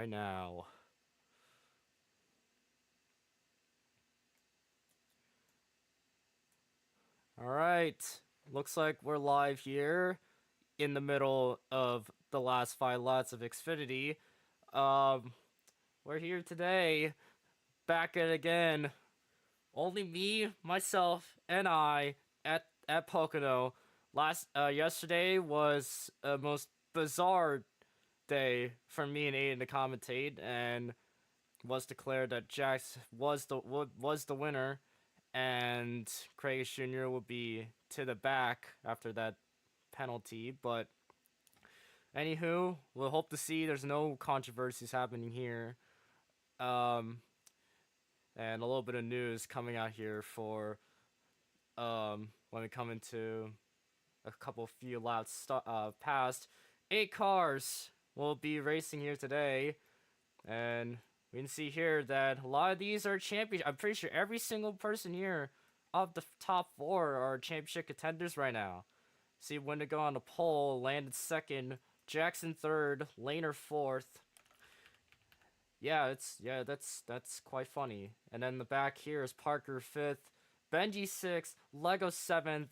right now. Alright, looks like we're live here in the middle of the last 5 laps of Xfinity. We're here today, back at it again. Only me, myself, and I at Pocono. Yesterday was a most bizarre day for me and Aiden to commentate, and was declared that Jax was the winner, and Craig Jr. would be to the back after that penalty. But anywho, we'll hope to see there's no controversies happening here. And a little bit of news coming out here for when we come into a couple few laps past. 8 cars will be racing here today, and we can see here that a lot of these are championship. I'm pretty sure every single person here of the top 4 are championship contenders right now. See Wendigo on the pole, landed 2nd, Jackson 3rd, Laner 4th. That's quite funny. And then the back here is Parker 5th, Benji 6th, Lego 7th,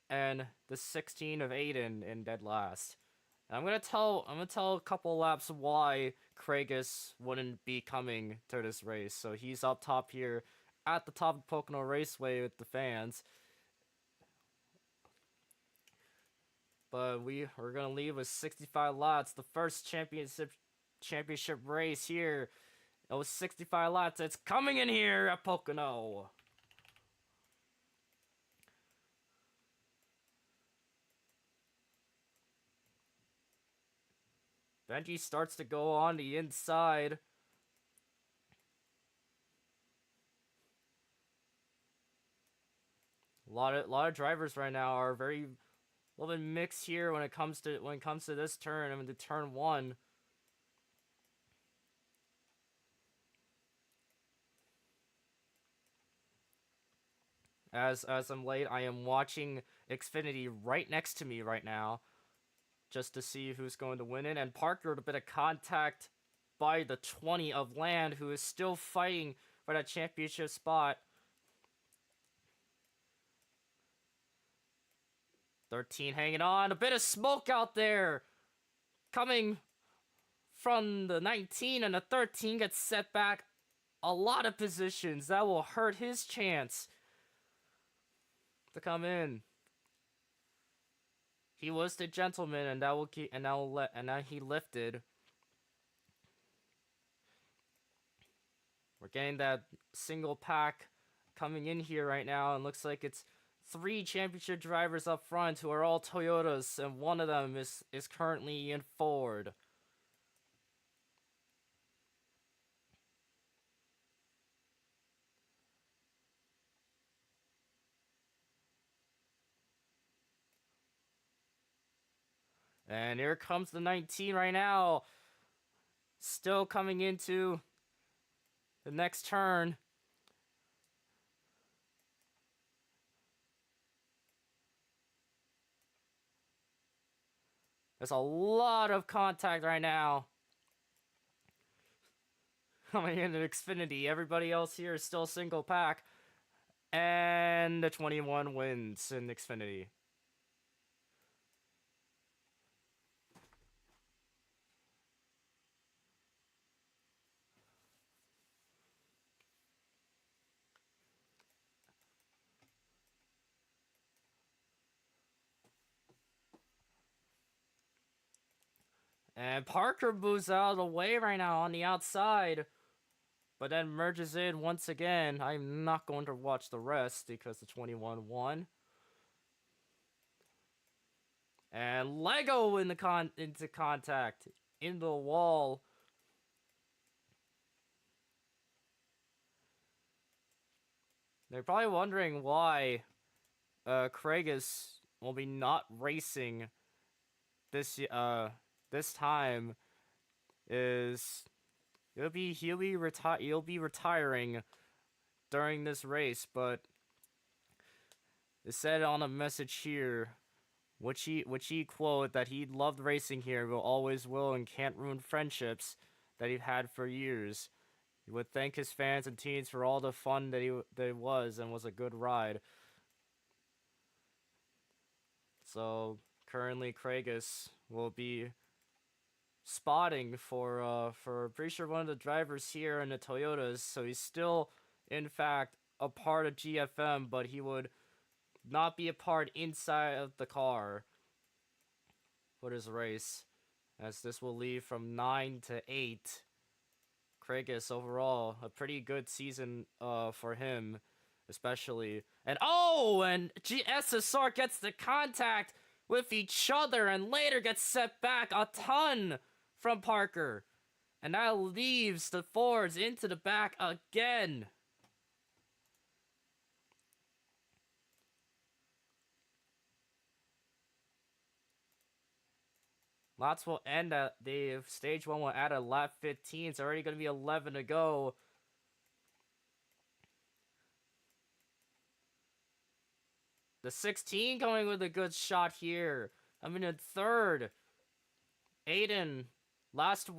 and the 16 of Aiden in dead last. And I'm gonna tell a couple laps why Craigus wouldn't be coming to this race. So he's up top here at the top of Pocono Raceway with the fans. But we're gonna leave with 65 laps, the first championship race here. It was 65 laps. It's coming in here at Pocono. Benji starts to go on the inside. A lot of drivers right now are a little bit mixed here when it comes to this turn. I mean, to turn 1. As I'm late, I am watching Xfinity right next to me right now, just to see who's going to win it. And Parker with a bit of contact by the 20 of Land, who is still fighting for that championship spot. 13 hanging on. A bit of smoke out there coming from the 19, and the 13 gets set back a lot of positions. That will hurt his chance to come in. He was the gentleman, and now he lifted. We're getting that single pack coming in here right now, and looks like it's 3 championship drivers up front who are all Toyotas, and one of them is currently in Ford. And here comes the 19 right now. Still coming into the next turn. There's a lot of contact right now. Coming into Xfinity. Everybody else here is still single pack. And the 21 wins in Xfinity. And Parker moves out of the way right now on the outside, but then merges in once again. I'm not going to watch the rest because the 21 won. And Lego into contact in the wall. They're probably wondering why Craigus will be not racing this time. Is he'll be retiring during this race, but it said on a message here, which he quote, that he loved racing here, but always will and can't ruin friendships. that he had for years. He would thank his fans and teams for all the fun that it was and was a good ride. So currently, Kragus will be spotting for pretty sure one of the drivers here in the Toyotas. So he's still, in fact, a part of GFM, but he would not be a part inside of the car for his race, as this will leave from 9 to 8. Kragus overall a pretty good season for him, especially. And SSR gets the contact with each other and later gets set back a ton from Parker. And that leaves the Fords into the back again. Lots will end at the stage 1 will add a lap 15. It's already going to be 11 to go. The 16 going with a good shot here. I'm in third. Aiden, last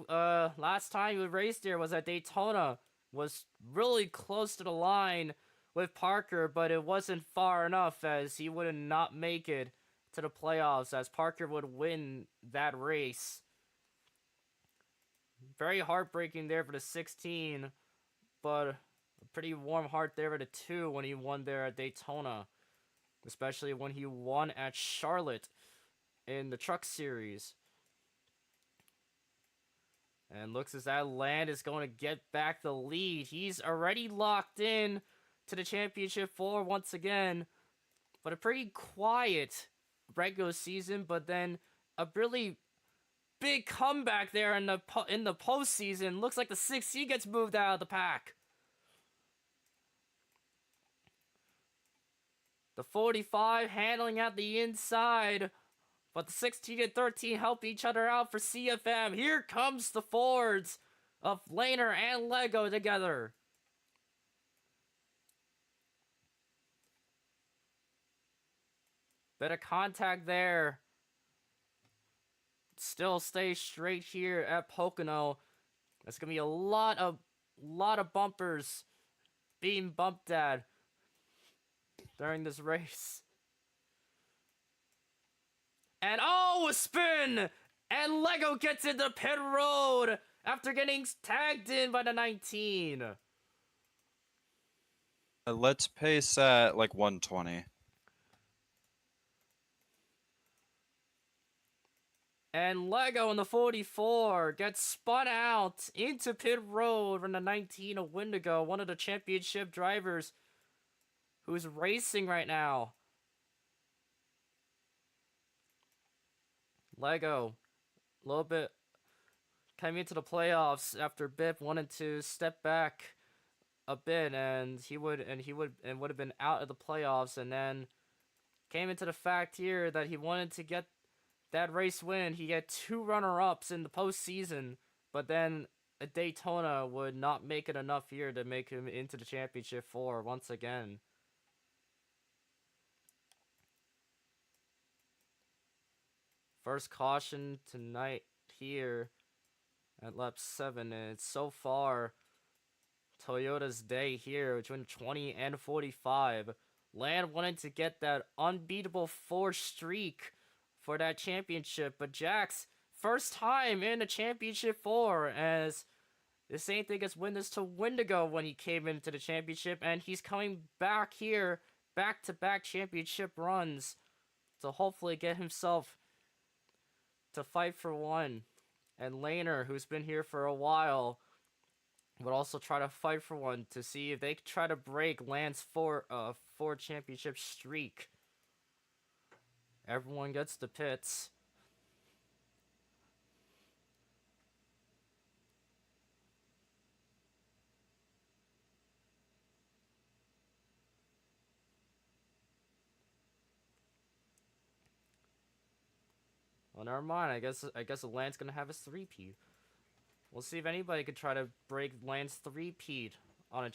time he raced there was at Daytona. Was really close to the line with Parker, but it wasn't far enough as he would not make it to the playoffs as Parker would win that race. Very heartbreaking there for the 16, but a pretty warm heart there for the 2 when he won there at Daytona. Especially when he won at Charlotte in the Truck Series. And looks as that Land is going to get back the lead. He's already locked in to the Championship 4 once again. But a pretty quiet regular season, but then a really big comeback there in the postseason. Looks like the 16 gets moved out of the pack. The 45 handling at the inside. But the 16 and 13 help each other out for CFM. Here comes the Fords of Laner and Lego together. Bit of contact there. Still stay straight here at Pocono. There's gonna be a lot of bumpers being bumped at during this race. And a spin! And Lego gets into pit road after getting tagged in by the 19. Let's pace at like 120. And Lego in the 44 gets spun out into pit road from the 19 of Wendigo, one of the championship drivers who's racing right now. Lego, a little bit coming into the playoffs after Biff wanted to step back a bit, and would have been out of the playoffs, and then came into the fact here that he wanted to get that race win. He had 2 runner-ups in the postseason, but then a Daytona would not make it enough here to make him into the championship 4 once again. First caution tonight here at lap 7, and it's so far Toyota's day here between 20 and 45. Land wanted to get that unbeatable 4 streak for that championship, but Jack's first time in the championship 4, as the same thing as win this to Wendigo when he came into the championship, and he's coming back here, back-to-back championship runs to hopefully get himself to fight for 1. And Laner, who's been here for a while, would also try to fight for 1 to see if they could try to break Land's 4 championship streak. Everyone gets the pits. Well, never mind. I guess Land's gonna have his 3-peat. We'll see if anybody could try to break Land's 3-peat on a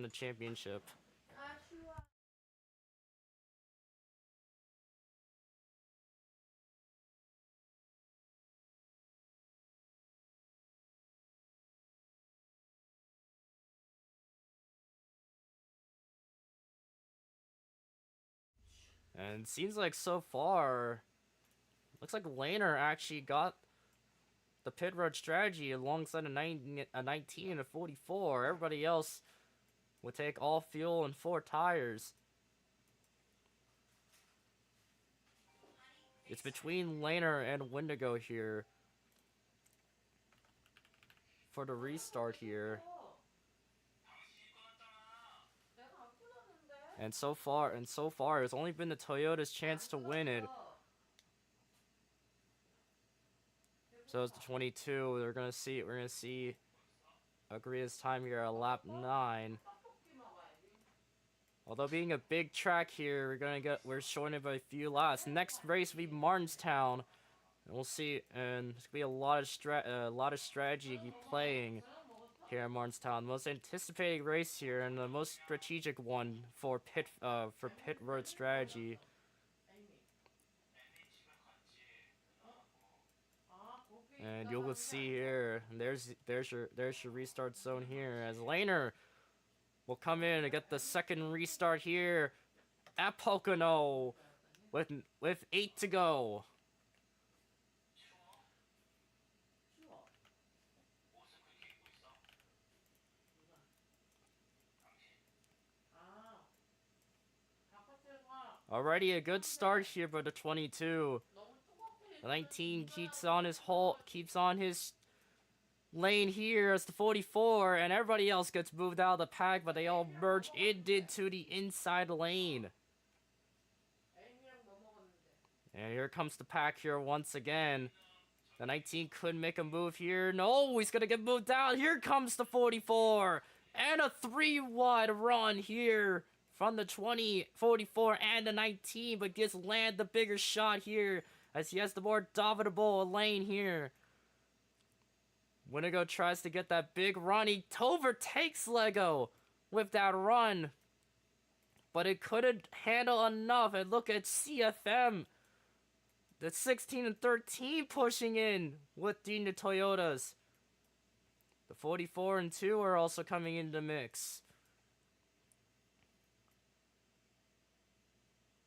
championship. And seems like so far, looks like Laner actually got the pit road strategy alongside a 19 and a 44. Everybody else would take all fuel and 4 tires. It's between Laner and Wendigo here for the restart here. And so far, it's only been the Toyota's chance to win it. So it's the 22. We're gonna see Agria's time here at lap 9. Although being a big track here, we're showing it by a few laps. Next race will be Martinstown, and we'll see. And there's gonna be a lot of strategy playing here at Martinstown. The most anticipated race here and the most strategic one for pit road strategy. And you will see here, there's your restart zone here as Laner will come in and get the second restart here at Pocono with 8 to go. Already a good start here for the 22. The 19 keeps on his lane here as the 44, and everybody else gets moved out of the pack, but they all merge into the inside lane. And here comes the pack here once again. The 19 couldn't make a move here. No, he's gonna get moved out. Here comes the 44, and a 3-wide run here from the 20, 44, and the 19, but gets land the bigger shot here as he has the more dominable lane here. Wendigo tries to get that big run. He overtakes Lego with that run, but it couldn't handle enough. And look at CFM, the 16 and 13 pushing in with the Toyotas. The 44 and 2 are also coming into the mix.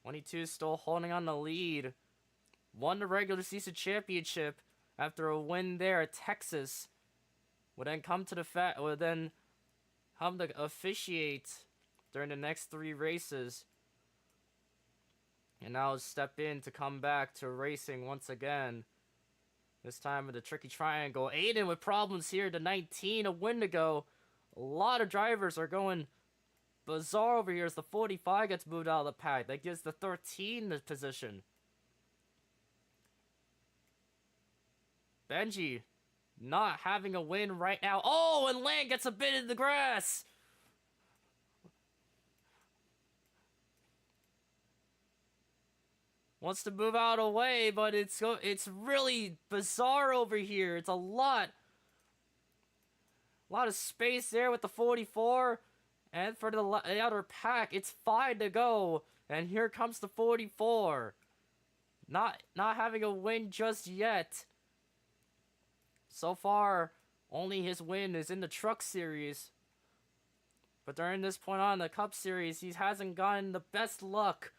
22 still holding on the lead. Won the regular season championship after a win there at Texas. Would then come to officiate during the next 3 races. And now step in to come back to racing once again. This time with the tricky triangle. Aiden with problems here. The 19 of Wendigo. A lot of drivers are going bizarre over here as the 45 gets moved out of the pack. That gives the 13 the position. Benji not having a win right now. Oh, and Land gets a bit in the grass. Wants to move out of the way, but it's really bizarre over here. It's a lot of space there with the 44. And for the other pack, it's 5 to go. And here comes the 44. Not having a win just yet. So far, only his win is in the Truck Series. But during this point on the Cup Series, he hasn't gotten the best luck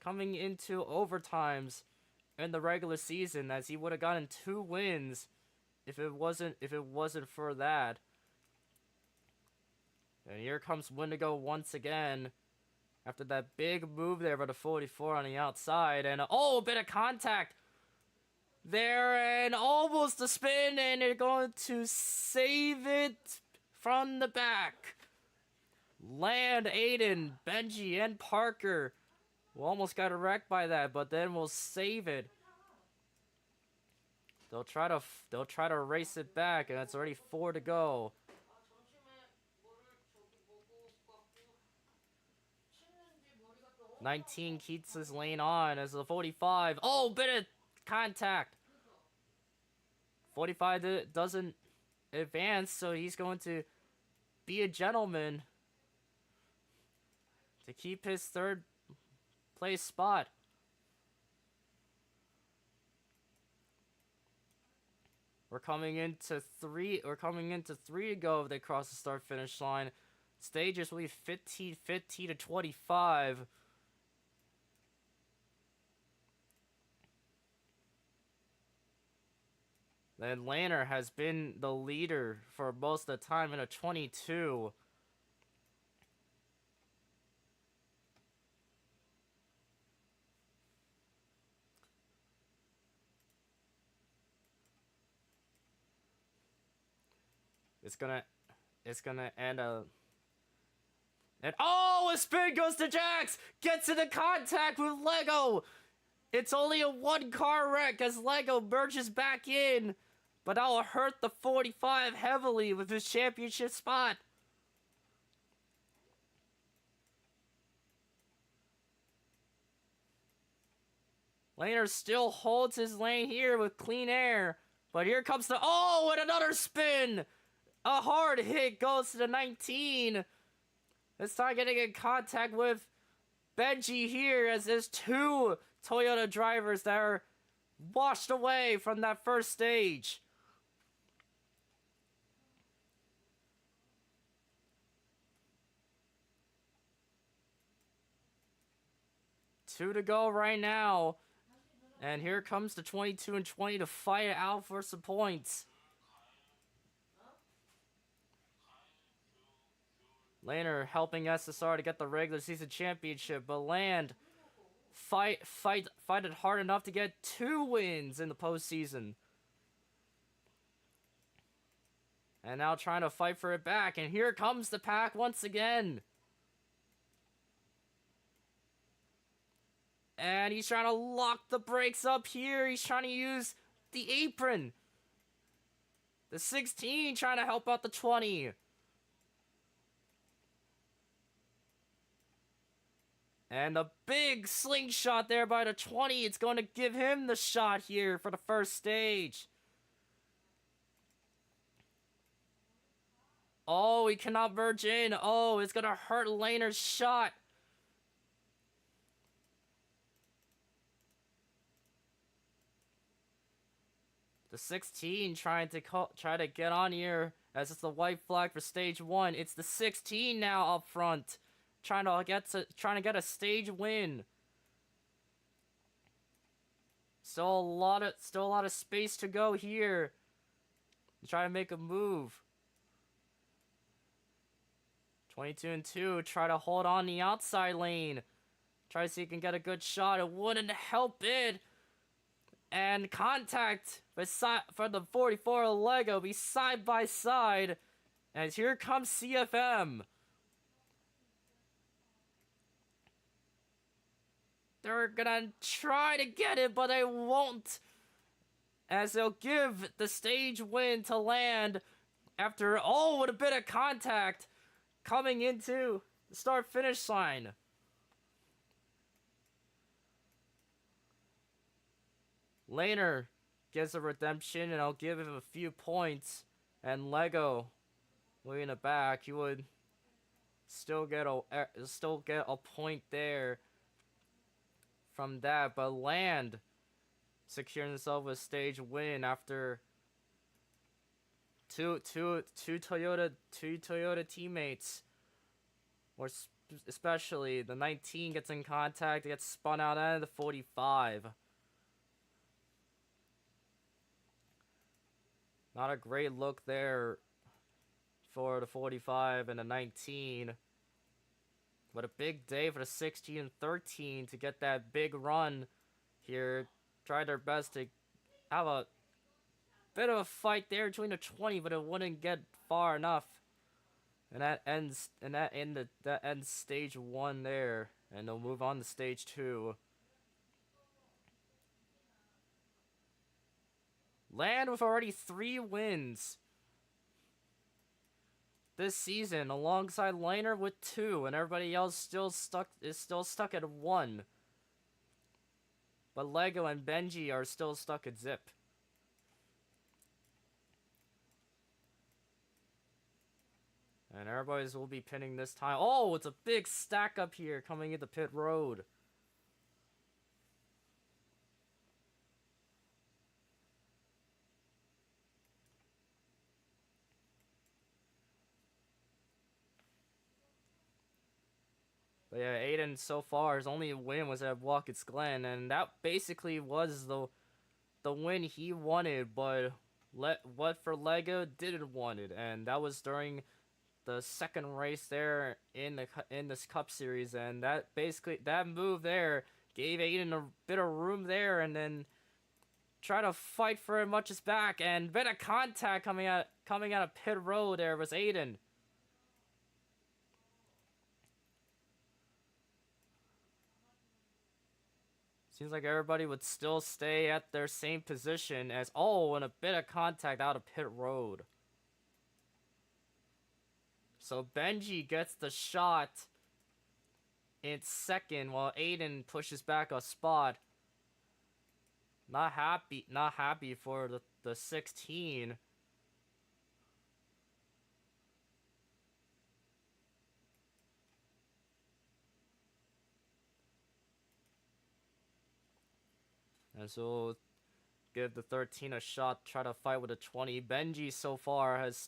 coming into overtimes in the regular season, as he would have gotten 2 wins if it wasn't for that. And here comes Wendigo once again after that big move there by the 44 on the outside. And a bit of contact there and almost a spin, and they're going to save it from the back. Land, Aiden, Benji, and Parker. We almost got wrecked by that, but then we'll save it. They'll try to race it back, and it's already 4 to go. 19 keeps his lane on as the 45. Oh, bit of contact. 45 doesn't advance, so he's going to be a gentleman to keep his 3rd place spot. We're coming into 3 to go if they cross the start finish line. Stages will be 15 to 25. And Lanner has been the leader for most of the time in a 22. It's gonna end a. And oh, a spin goes to Jax! Gets into contact with Lego! It's only a one car wreck as Lego merges back in, but that'll hurt the 45 heavily with his championship spot. Laner still holds his lane here with clean air, but here comes the oh, and another spin! A hard hit goes to the 19. This time getting in contact with Benji here as there's two Toyota drivers that are washed away from that first stage. Two to go right now. And here comes the 22 and 20 to fight it out for some points. Laner helping SSR to get the regular season championship, but Land fight it hard enough to get 2 wins in the postseason. And now trying to fight for it back, and here comes the pack once again. And he's trying to lock the brakes up here. He's trying to use the apron. The 16 trying to help out the 20. And a big slingshot there by the 20. It's going to give him the shot here for the first stage. Oh, he cannot merge in. Oh, it's going to hurt Laner's shot. The 16 trying to get on here as it's the white flag for stage 1. It's the 16 now up front, trying to get a stage win. Still a lot of space to go here. Try to make a move. 22 and 2 try to hold on the outside lane. Try to see if he can get a good shot. It wouldn't help it. And contact for the 44 Lego be side by side. And here comes CFM. They're gonna try to get it, but they won't. As they'll give the stage win to Land after, oh, with a bit of contact coming into the start-finish line. Laner gets a redemption, and I'll give him a few points. And Lego, way in the back, he would still get a point there from that. But Land securing himself a stage win after two Toyota teammates, or especially the 19 gets in contact, gets spun out of the 45. Not a great look there for the 45 and the 19. But a big day for the 16 and 13 to get that big run here. Tried their best to have a bit of a fight there between the 20, but it wouldn't get far enough. And that ends stage 1 there. And they'll move on to stage 2. Land with already 3 wins this season, alongside Laner with 2, and everybody else is still stuck at 1. But Lego and Benji are still stuck at Zip. And everybody's will be pinning this time. Oh, it's a big stack up here coming into pit road. But yeah, Aiden so far, his only win was at Watkins Glen, and that basically was the win he wanted, but what for Lego didn't want it, and that was during the second race there in this Cup Series, and that move there gave Aiden a bit of room there, and then try to fight for it much as back, and bit of contact coming out of pit road there was Aiden. Seems like everybody would still stay at their same position as and a bit of contact out of pit road. So Benji gets the shot in second while Aiden pushes back a spot. Not happy for the 16. And so give the 13 a shot, try to fight with a 20. Benji so far has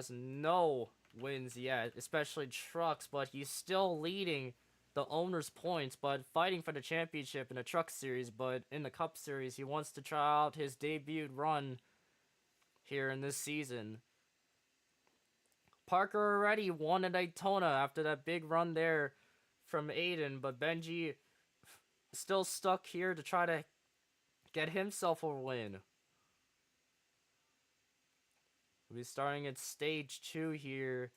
no wins yet, especially trucks, but he's still leading the owner's points, but fighting for the championship in the truck series. But in the Cup series, he wants to try out his debut run here in this season. Parker already won at Daytona after that big run there from Aiden, but Benji still stuck here to try to get himself a win. We'll be starting at stage 2 here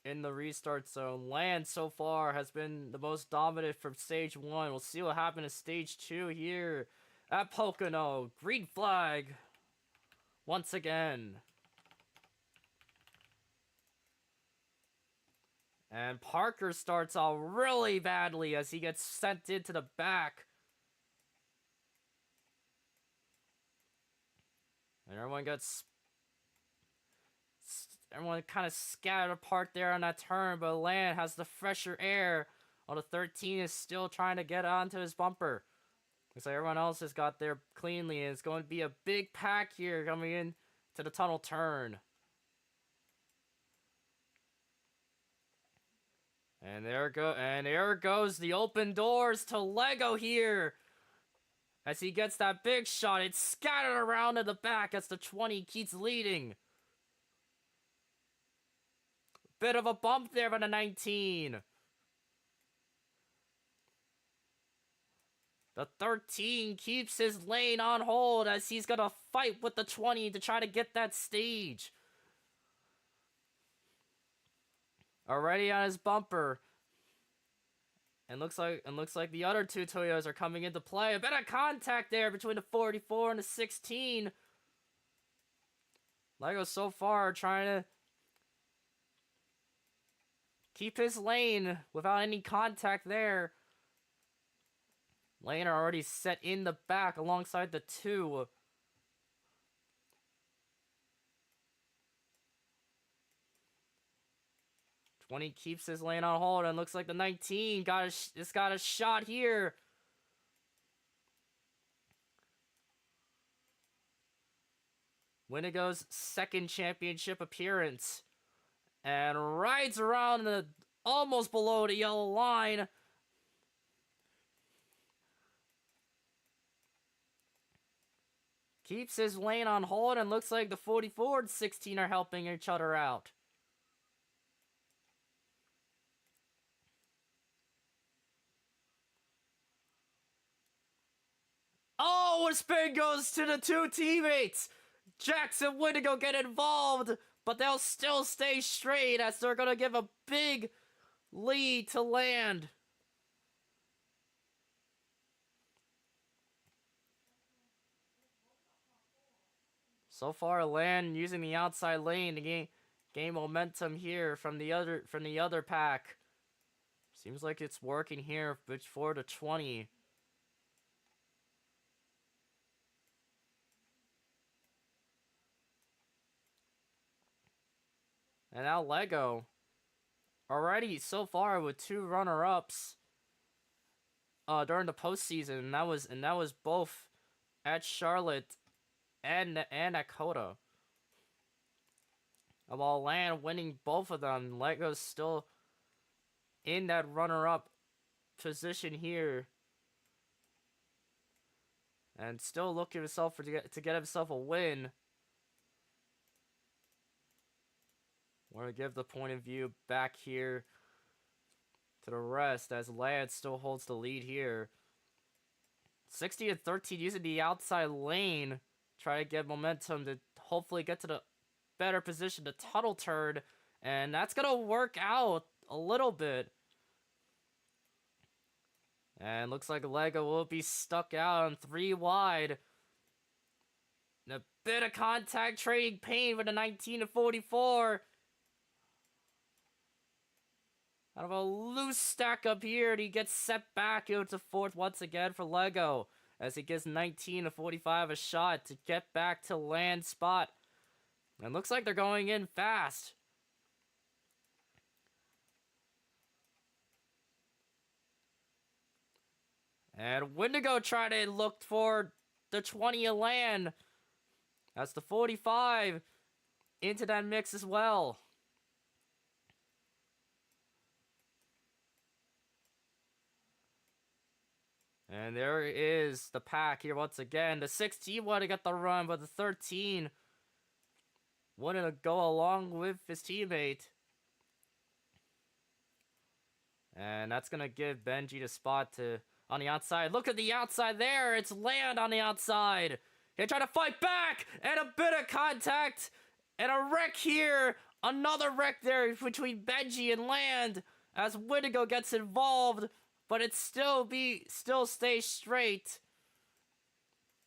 in the restart zone. Land so far has been the most dominant from stage 1. We'll see what happens in stage 2 here at Pocono. Green flag once again. And Parker starts out really badly as he gets sent into the back. And everyone kind of scattered apart there on that turn, but Land has the fresher air while the 13 is still trying to get onto his bumper. Looks like everyone else has got there cleanly, and it's going to be a big pack here coming in to the tunnel turn. And there goes the open doors to Lego here. As he gets that big shot, it's scattered around in the back as the 20 keeps leading. Bit of a bump there by the 19. The 13 keeps his lane on hold as he's gonna fight with the 20 to try to get that stage. Already on his bumper. And looks like the other two Toyotas are coming into play. A bit of contact there between the 44 and the 16. Lego so far trying to keep his lane without any contact there. Lane are already set in the back alongside the 2. When he keeps his lane on hold, and looks like the 19 got a shot here. Winnego's second championship appearance, and rides around almost below the yellow line. Keeps his lane on hold, and looks like the 44 and 16 are helping each other out. Oh, a spin goes to the 2 teammates. Jackson and Windigo get involved, but they'll still stay straight as they're going to give a big lead to Land. So far, Land using the outside lane to gain momentum here from the other pack. Seems like it's working here before the 20. And now Lego, already so far with 2 runner-ups during the postseason, and that was both at Charlotte and at Coda. While Land winning both of them, Lego's still in that runner-up position here. and still looking himself to get himself a win. We're gonna give the point of view back here to the rest as Lance still holds the lead here. 60 and 13 using the outside lane. Try to get momentum to hopefully get to the better position to tunnel turn. And that's going to work out a little bit. And looks like Lego will be stuck out on 3 wide. And a bit of contact trading pain with a 19 to 44. Out of a loose stack up here, and he gets set back into 4th once again for Lego. As he gives 19 to 45 a shot to get back to land spot. And looks like they're going in fast. And Wendigo tried to look for the 20 of land. That's the 45 into that mix as well. And there is the pack here once again. The 16 wanted to get the run, but the 13 wanted to go along with his teammate. And that's going to give Benji the spot to on the outside. Look at the outside there. It's land on the outside. They try to fight back, and a bit of contact, and a wreck here. Another wreck there between Benji and land as Wendigo gets involved. But it still stays straight.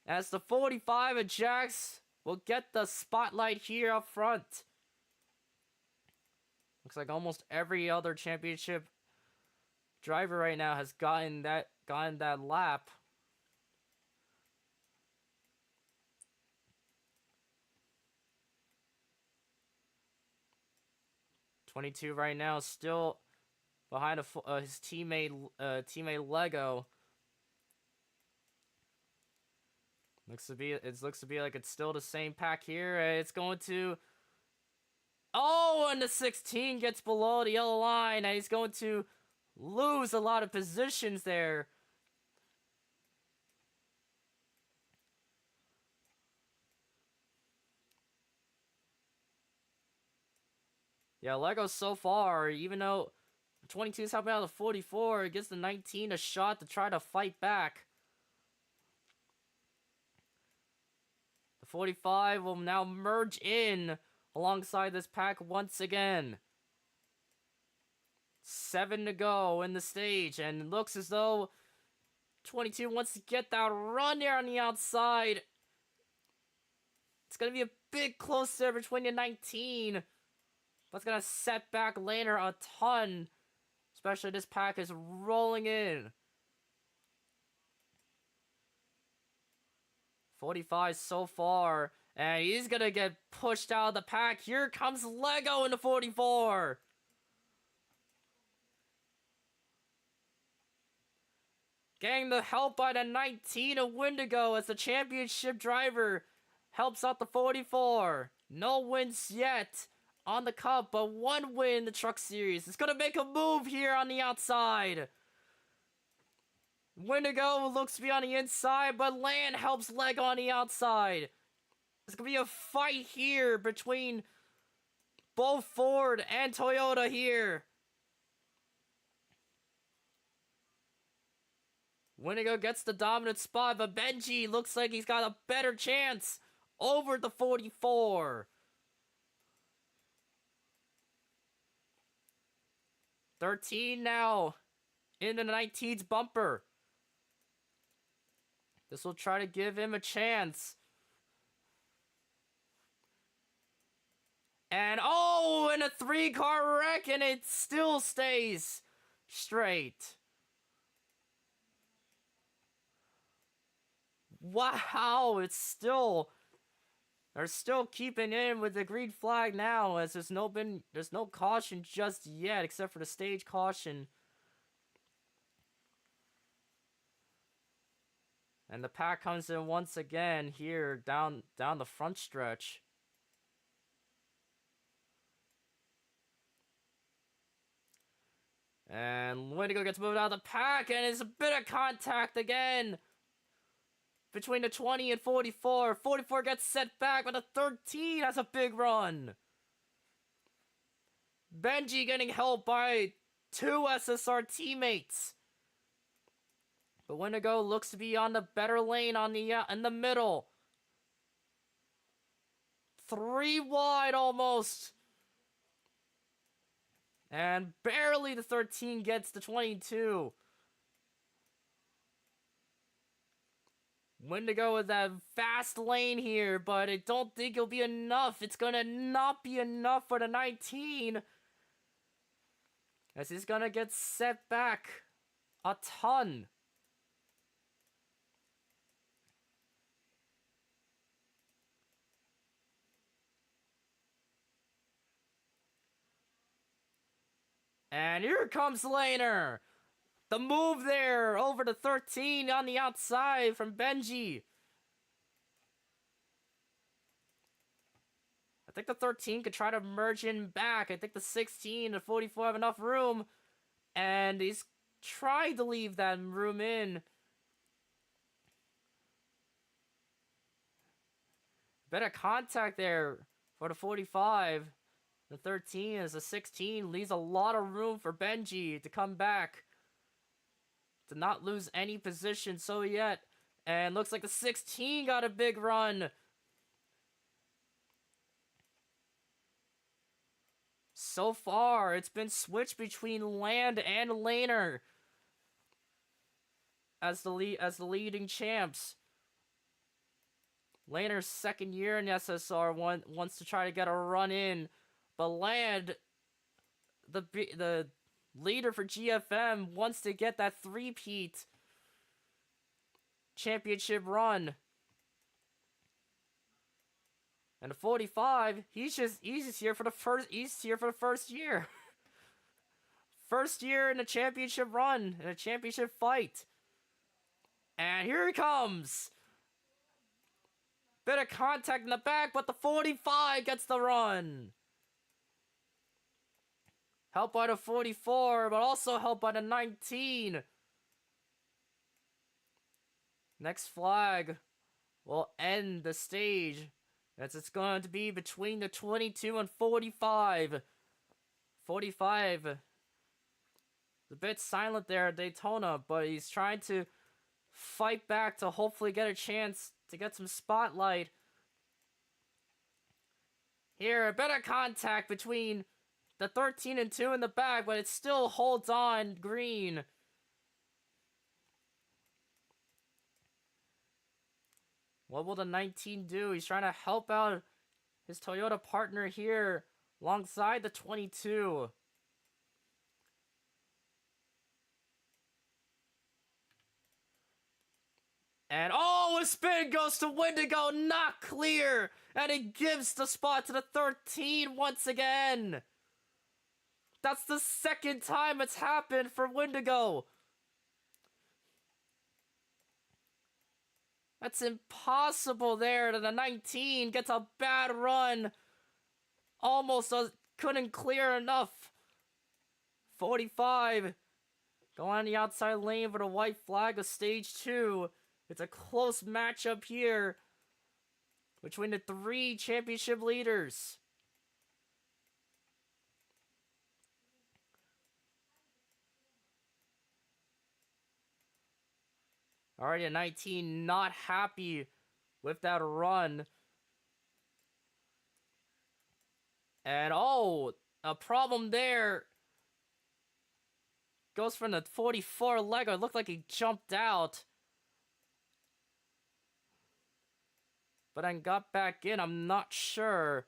As the 45 of Jax will get the spotlight here up front. Looks like almost every other championship driver right now has gotten that lap. $22 right now, still behind his teammate Lego. Looks to be like it's still the same pack here. It's going to. Oh, and the 16 gets below the yellow line, and he's going to lose a lot of positions there. Yeah, Lego so far, even though 22 is helping out the 44, it gives the 19 a shot to try to fight back. The 45 will now merge in alongside this pack once again. 7 to go in the stage, and it looks as though 22 wants to get that run there on the outside. It's going to be a bit closer between the 19. But it's going to set back laner a ton. Especially this pack is rolling in. 45 so far. And he's going to get pushed out of the pack. Here comes Lego in the 44. Getting the help by the 19 of Wendigo as the championship driver helps out the 44. No wins yet on the Cup, but 1 win in the Truck Series. It's going to make a move here on the outside. Wendigo looks to be on the inside, but Land helps Leg on the outside. There's going to be a fight here between both Ford and Toyota here. Wendigo gets the dominant spot, but Benji looks like he's got a better chance over the 44. 13 now in the 19's bumper. This will try to give him a chance. And oh, and a 3-car wreck, and it still stays straight. Wow, they're still keeping in with the green flag now, as there's no caution just yet, except for the stage caution. And the pack comes in once again here down the front stretch. And Wendigo gets moved out of the pack, and it's a bit of contact again between the 20 and 44. 44 gets set back, but the 13 has a big run. Benji getting helped by two SSR teammates. But Wendigo looks to be on the better lane on the in the middle. 3 wide almost. And barely the 13 gets the 22. Wendigo with that fast lane here, but I don't think it'll be enough. It's gonna not be enough for the 19. As he's gonna get set back a ton. And here comes Laner. The move there over to 13 on the outside from Benji. I think the 13 could try to merge in back. I think the 16 and 44 have enough room. And he's trying to leave that room in. Better contact there for the 45. The 13 is a 16. Leaves a lot of room for Benji to come back. To not lose any position so yet. And looks like the 16 got a big run. So far, it's been switched between Land and Laner as the leading champs. Laner's second year in SSR wants to try to get a run in, but Land, the leader for GFM, wants to get that three-peat championship run. And the 45, he's just here for the first year. First year in a championship run, in a championship fight. And here he comes. Bit of contact in the back, but the 45 gets the run. Helped by the 44, but also helped by the 19. Next flag will end the stage, as it's going to be between the 22 and 45. 45 is a bit silent there at Daytona, but he's trying to fight back to hopefully get a chance to get some spotlight. Here, a bit of contact between the 13 and 2 in the back, but it still holds on green. What will the 19 do? He's trying to help out his Toyota partner here alongside the 22. And oh, a spin goes to Wendigo, not clear. And he gives the spot to the 13 once again. That's the second time it's happened for Wendigo. That's impossible there. The 19 gets a bad run. Almost couldn't clear enough. 45. Go on the outside lane for the white flag of stage 2. It's a close matchup here between the 3 championship leaders. Already a 19 not happy with that run. And oh, a problem there. Goes from the 44 Lego. It looked like he jumped out. But then got back in. I'm not sure.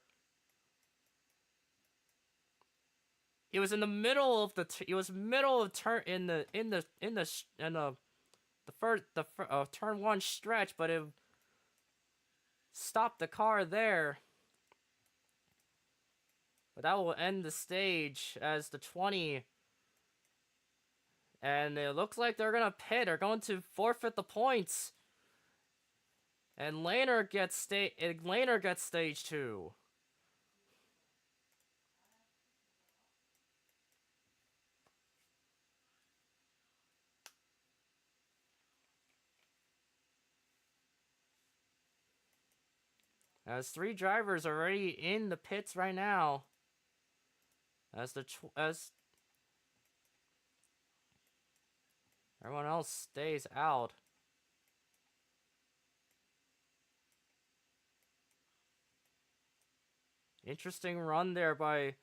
It was in the middle of the turn in the turn 1 stretch, but it stopped the car there. But that will end the stage as the 20. And it looks like they're gonna pit. They're going to forfeit the points. And Laner gets stage 2. As 3 drivers already in the pits right now. As everyone else stays out. Interesting run there by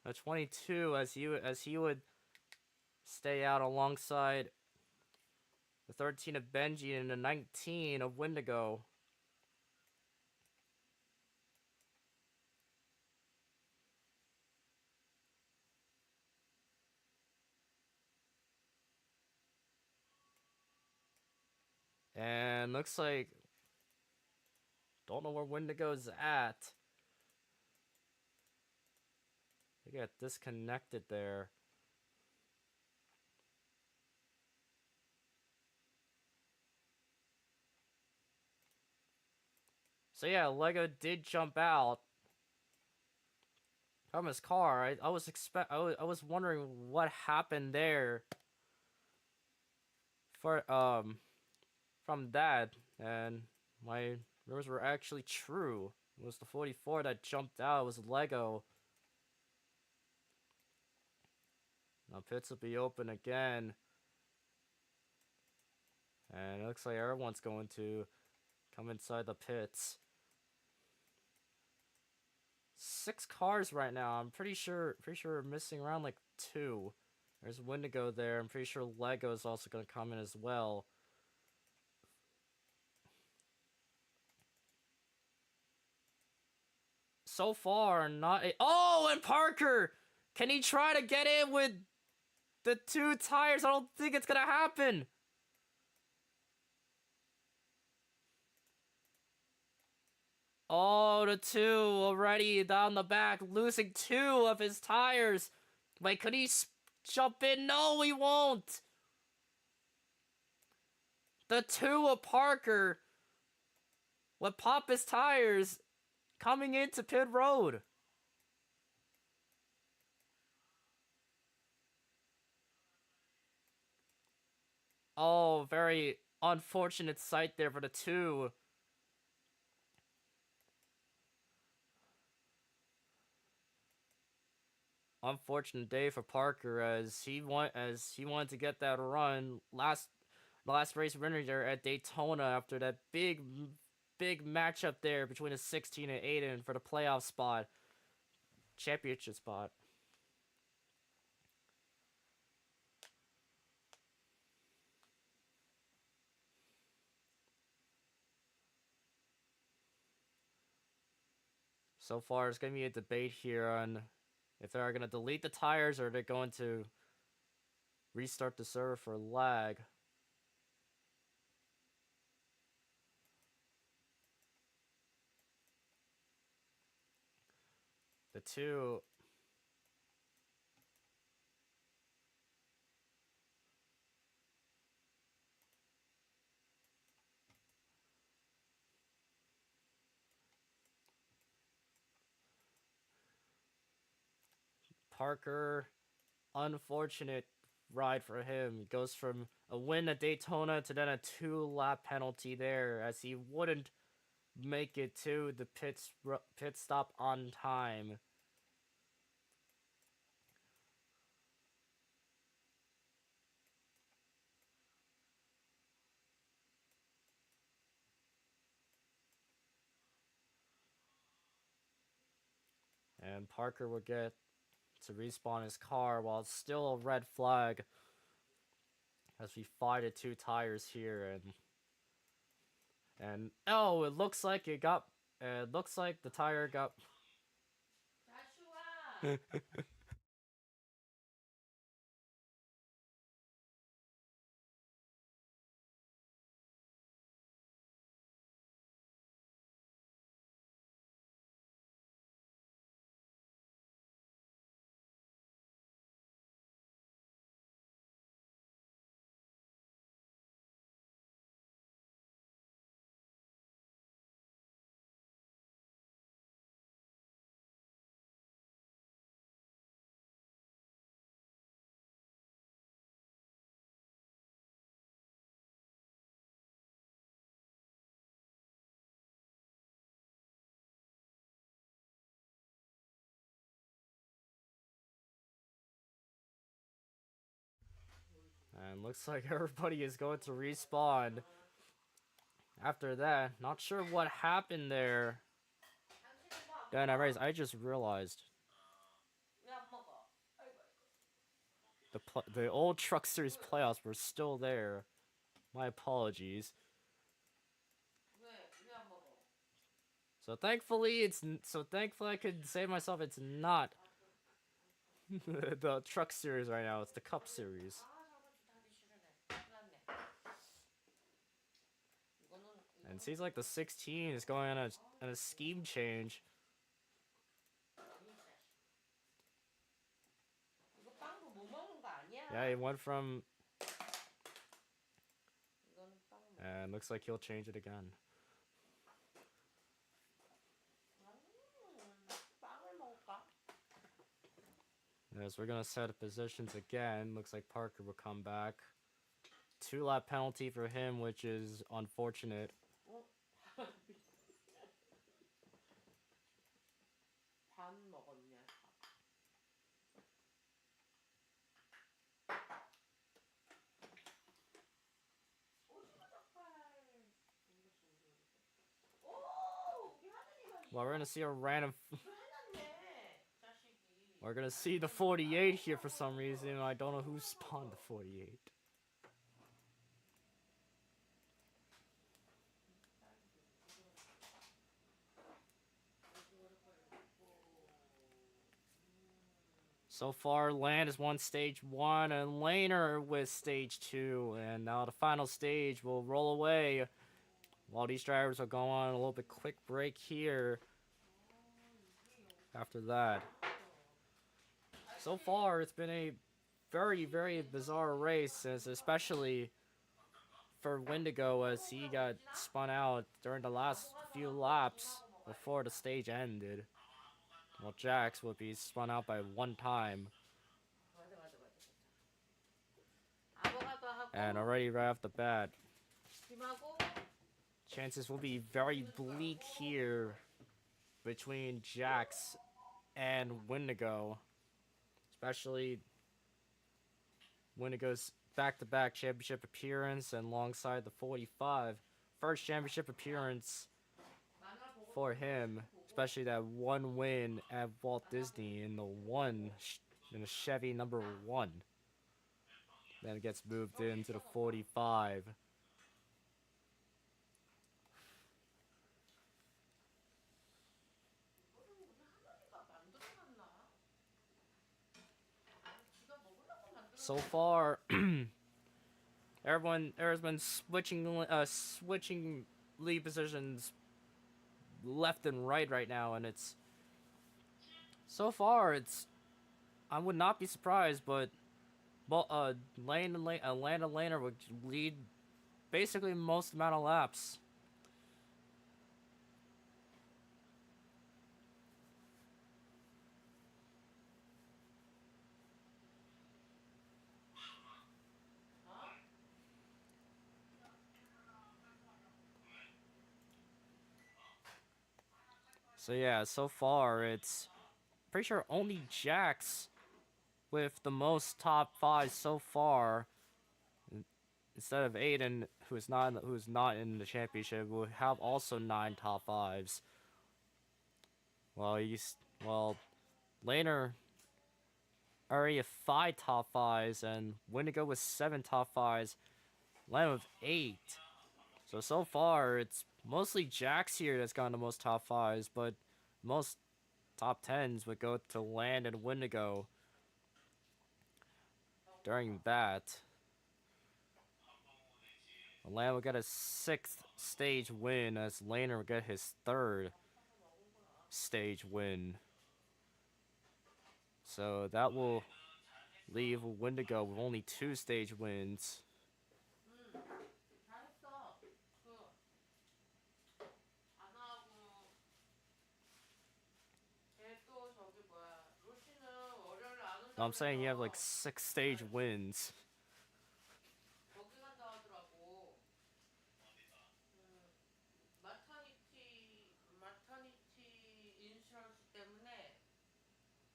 a 22 as he would stay out alongside the 13 of Benji and the 19 of Wendigo. And looks like don't know where Wendigo's at. They got disconnected there. So yeah, Lego did jump out from his car. I was wondering what happened there for from that, and my rumors were actually true. It was the 44 that jumped out. It was Lego. Now pits will be open again, and it looks like everyone's going to come inside the pits. 6 cars right now. I'm pretty sure we're missing around like 2. There's Wendigo there. I'm pretty sure Lego is also going to come in as well. So far, not a... Oh, and Parker! Can he try to get in with the 2 tires? I don't think it's going to happen. Oh, the 2 already down the back, losing 2 of his tires. Wait, could he jump in? No, he won't. The 2 of Parker would pop his tires coming into pit road. Oh, very unfortunate sight there for the 2. Unfortunate day for Parker as he wanted to get that run the last race winner there at Daytona after that big matchup there between the 16 and Aiden for the playoff spot, championship spot. So far, it's gonna be a debate here on if they're gonna delete the tires or they're going to restart the server for lag. The 2 Parker, unfortunate ride for him. He goes from a win at Daytona to then a 2-lap penalty there as he wouldn't make it to the pit stop on time. And Parker would get to respawn his car while it's still a red flag as we fight at 2 tires here, and oh, it looks like the tire got And looks like everybody is going to respawn after that. Not sure what happened there. Then I just realized the old Truck Series playoffs were still there. My apologies. So thankfully I could say myself it's not the Truck Series right now. It's the Cup Series. And it seems like the 16 is going on a scheme change. Yeah, he went from, and looks like he'll change it again. As we're gonna set up positions again, looks like Parker will come back. 2-lap penalty for him, which is unfortunate. Well, we're gonna see a random. We're gonna see the 48 here for some reason. I don't know who spawned the 48. So far, Land has won stage 1 and Laner with stage 2. And now the final stage will roll away while these drivers will go on a little bit quick break here. After that. So far, it's been a very, very bizarre race, especially for Wendigo as he got spun out during the last few laps before the stage ended. Well, Jax would be spun out by one time. And already right off the bat, chances will be very bleak here between Jax and Wendigo. Especially Wendigo's back-to-back championship appearance and alongside the 45. First championship appearance for him, especially that one win at Walt Disney in the Chevy number 1. Then it gets moved into the 45. So far, everyone's been switching lead positions left and right now, and it's so far I would not be surprised, but Lane and Laner would lead basically most amount of laps. So yeah, so far it's pretty sure only Jax with the most top 5 so far, instead of Aiden, who's not in the championship, will have also 9 top 5s. Well, Laner already have 5 top 5s, and Wendigo with 7 top 5s, Lamb with 8. So far, it's mostly Jax here that's gotten the most top 5s, but most top 10s would go to Land and Wendigo during that. Land will get a 6th stage win as Laner will get his 3rd stage win. So that will leave Wendigo with only 2 stage wins. No, I'm saying you have like 6 stage wins.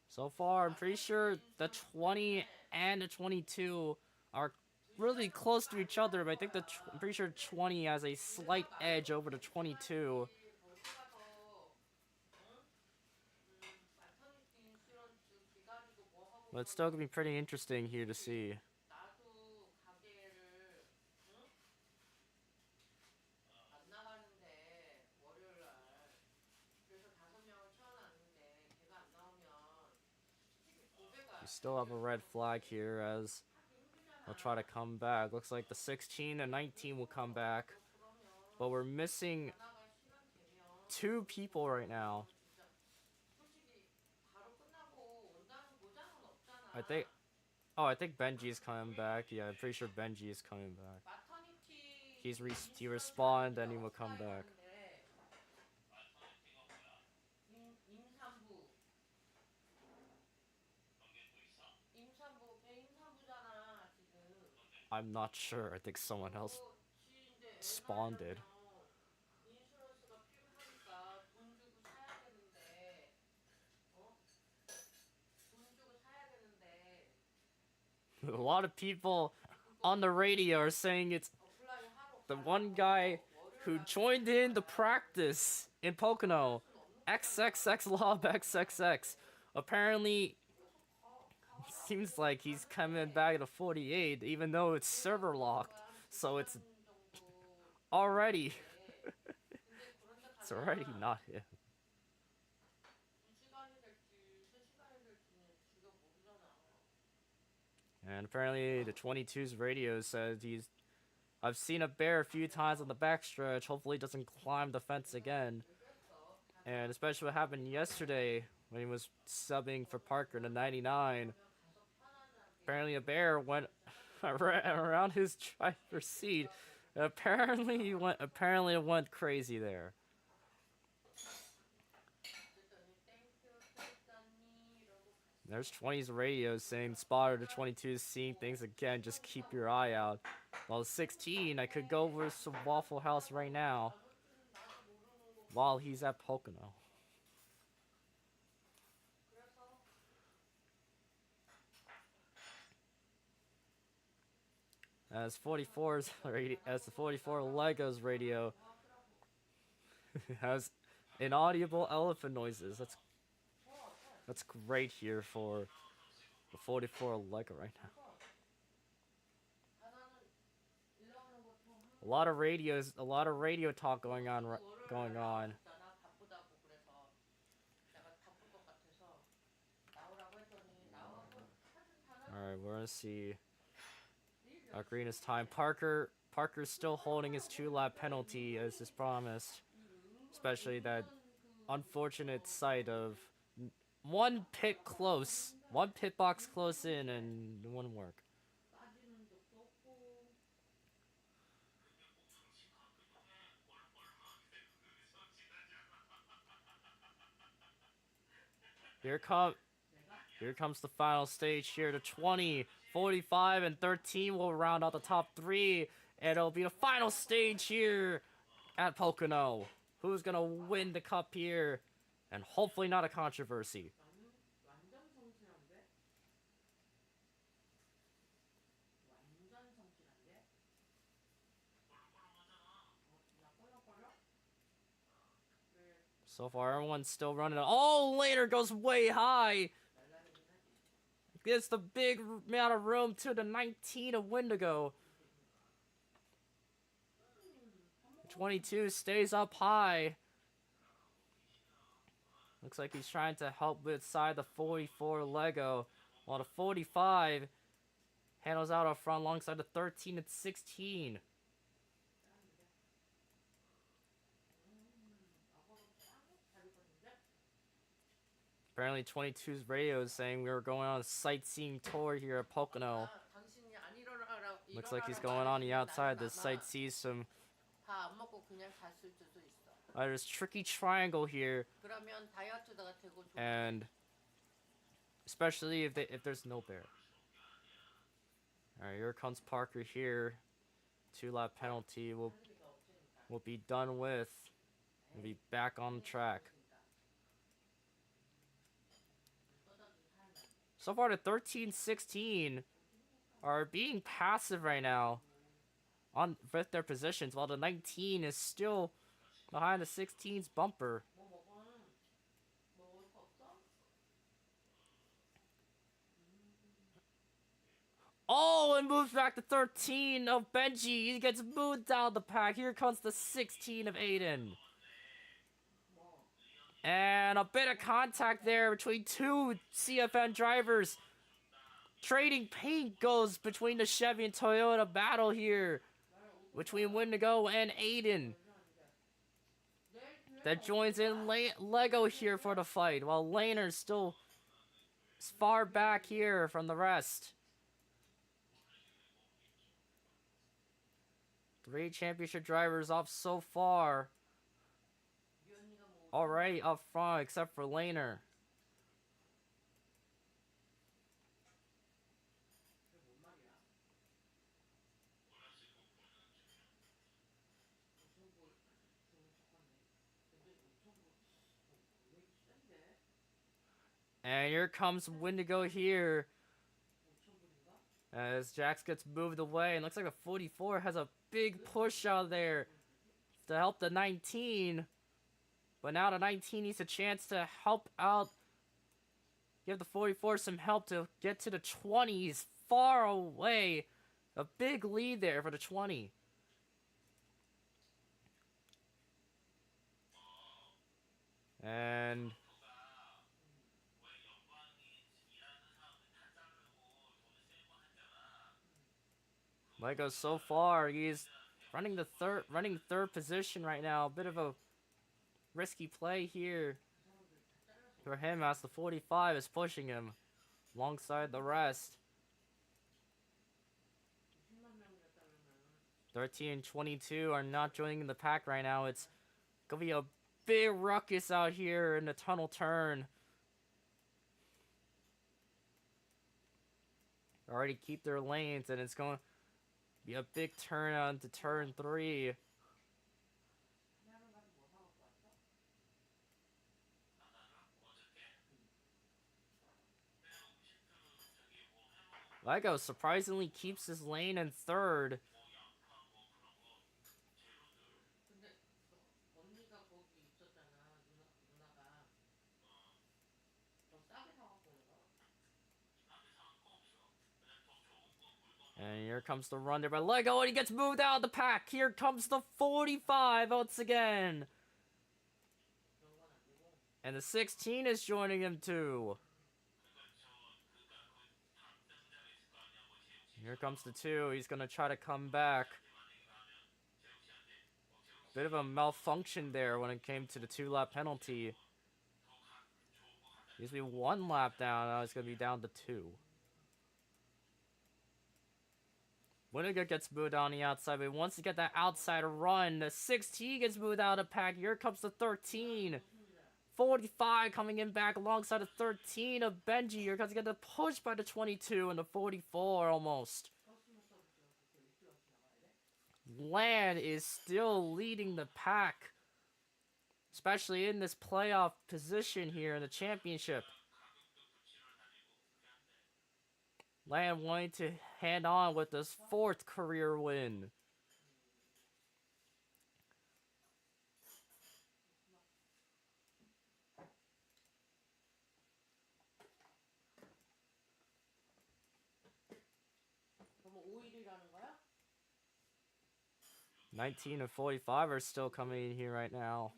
So far, I'm pretty sure the 20 and the 22 are really close to each other, but I think I'm pretty sure 20 has a slight edge over the 22. But it's still gonna be pretty interesting here to see. We still have a red flag here as they'll try to come back. Looks like the 16 and 19 will come back. But we're missing 2 people right now. I think... Oh, I think Benji's coming back. Yeah, I'm pretty sure Benji is coming back. He respawned, then he will come back. I'm not sure. I think someone else spawned it. A lot of people on the radio are saying it's the one guy who joined in the practice in Pocono. XXX Apparently, seems like he's coming back to 48, even though it's server locked. So it's already... it's already not him. And apparently the 22's radio says he's... I've seen a bear a few times on the backstretch. Hopefully he doesn't climb the fence again. And especially what happened yesterday when he was subbing for Parker in the 99. Apparently a bear went around his driver's seat. Apparently it went crazy there. There's 20's radio saying spotter to 22 is seeing things again, just keep your eye out. While 16, I could go over to Waffle House right now while he's at Pocono. As the 44 Legos radio has inaudible elephant noises. That's great here for the 44 Lego right now. A lot of radio talk going on. All right, we're gonna see Green's time. Parker's still holding his 2-lap penalty as his promised, especially that unfortunate sight of one pit box close in, and it wouldn't work. Here comes the final stage here. The 20, 45, and 13 will round out the top 3. And it'll be the final stage here at Pocono. Who's gonna win the cup here? And hopefully not a controversy. So far, everyone's still running. Oh, later goes way high. Gets the big amount of room to the 19 of Wendigo. 22 stays up high. Looks like he's trying to help inside the 44 Lego, while the 45 handles out up front alongside the 13 and 16. Apparently 22's radio is saying we were going on a sightseeing tour here at Pocono. Looks like he's going on the outside to sightsee some... there's tricky triangle here. And especially if there's no bear. Alright, here comes Parker here. 2-lap penalty will be done with. We'll be back on the track. So far, the 13-16 are being passive right now on with their positions, while the 19 is still behind the 16's bumper. Oh, and moves back to 13 of Benji. He gets moved down the pack. Here comes the 16 of Aiden. And a bit of contact there between two CFN drivers. Trading paint goes between the Chevy and Toyota battle here. Between Wendigo and Aiden. That joins in Lego here for the fight, while Laner's still far back here from the rest. 3 championship drivers off so far. Already up front, except for Laner. And here comes Wendigo here. As Jax gets moved away, and looks like a 44 has a big push out there to help the 19. But now the 19 needs a chance to help out. Give the 44 some help to get to the 20s. Far away. A big lead there for the 20. And Lego so far, he's running third position right now. A bit of a risky play here for him as the 45 is pushing him alongside the rest. 13 and 22 are not joining the pack right now. It's gonna be a big ruckus out here in the tunnel turn. Already keep their lanes, and it's going to be a big turn on to turn 3. Lego surprisingly keeps his lane in third. And here comes the run there by Lego, and he gets moved out of the pack. Here comes the 45 once again. And the 16 is joining him too. Here comes the 2. He's going to try to come back. Bit of a malfunction there when it came to the 2-lap penalty. Used to be 1 lap down, now it's going to be down to 2. Winniger gets moved on the outside, but he wants to get that outside run. The 16 gets moved out of the pack. Here comes the 13. 45 coming in back alongside the 13 of Benji. Here comes to get the push by the 22 and the 44 almost. Land is still leading the pack, especially in this playoff position here in the championship. Land wanting to hand on with his 4th career win. (19 and 45 are still coming in here right now.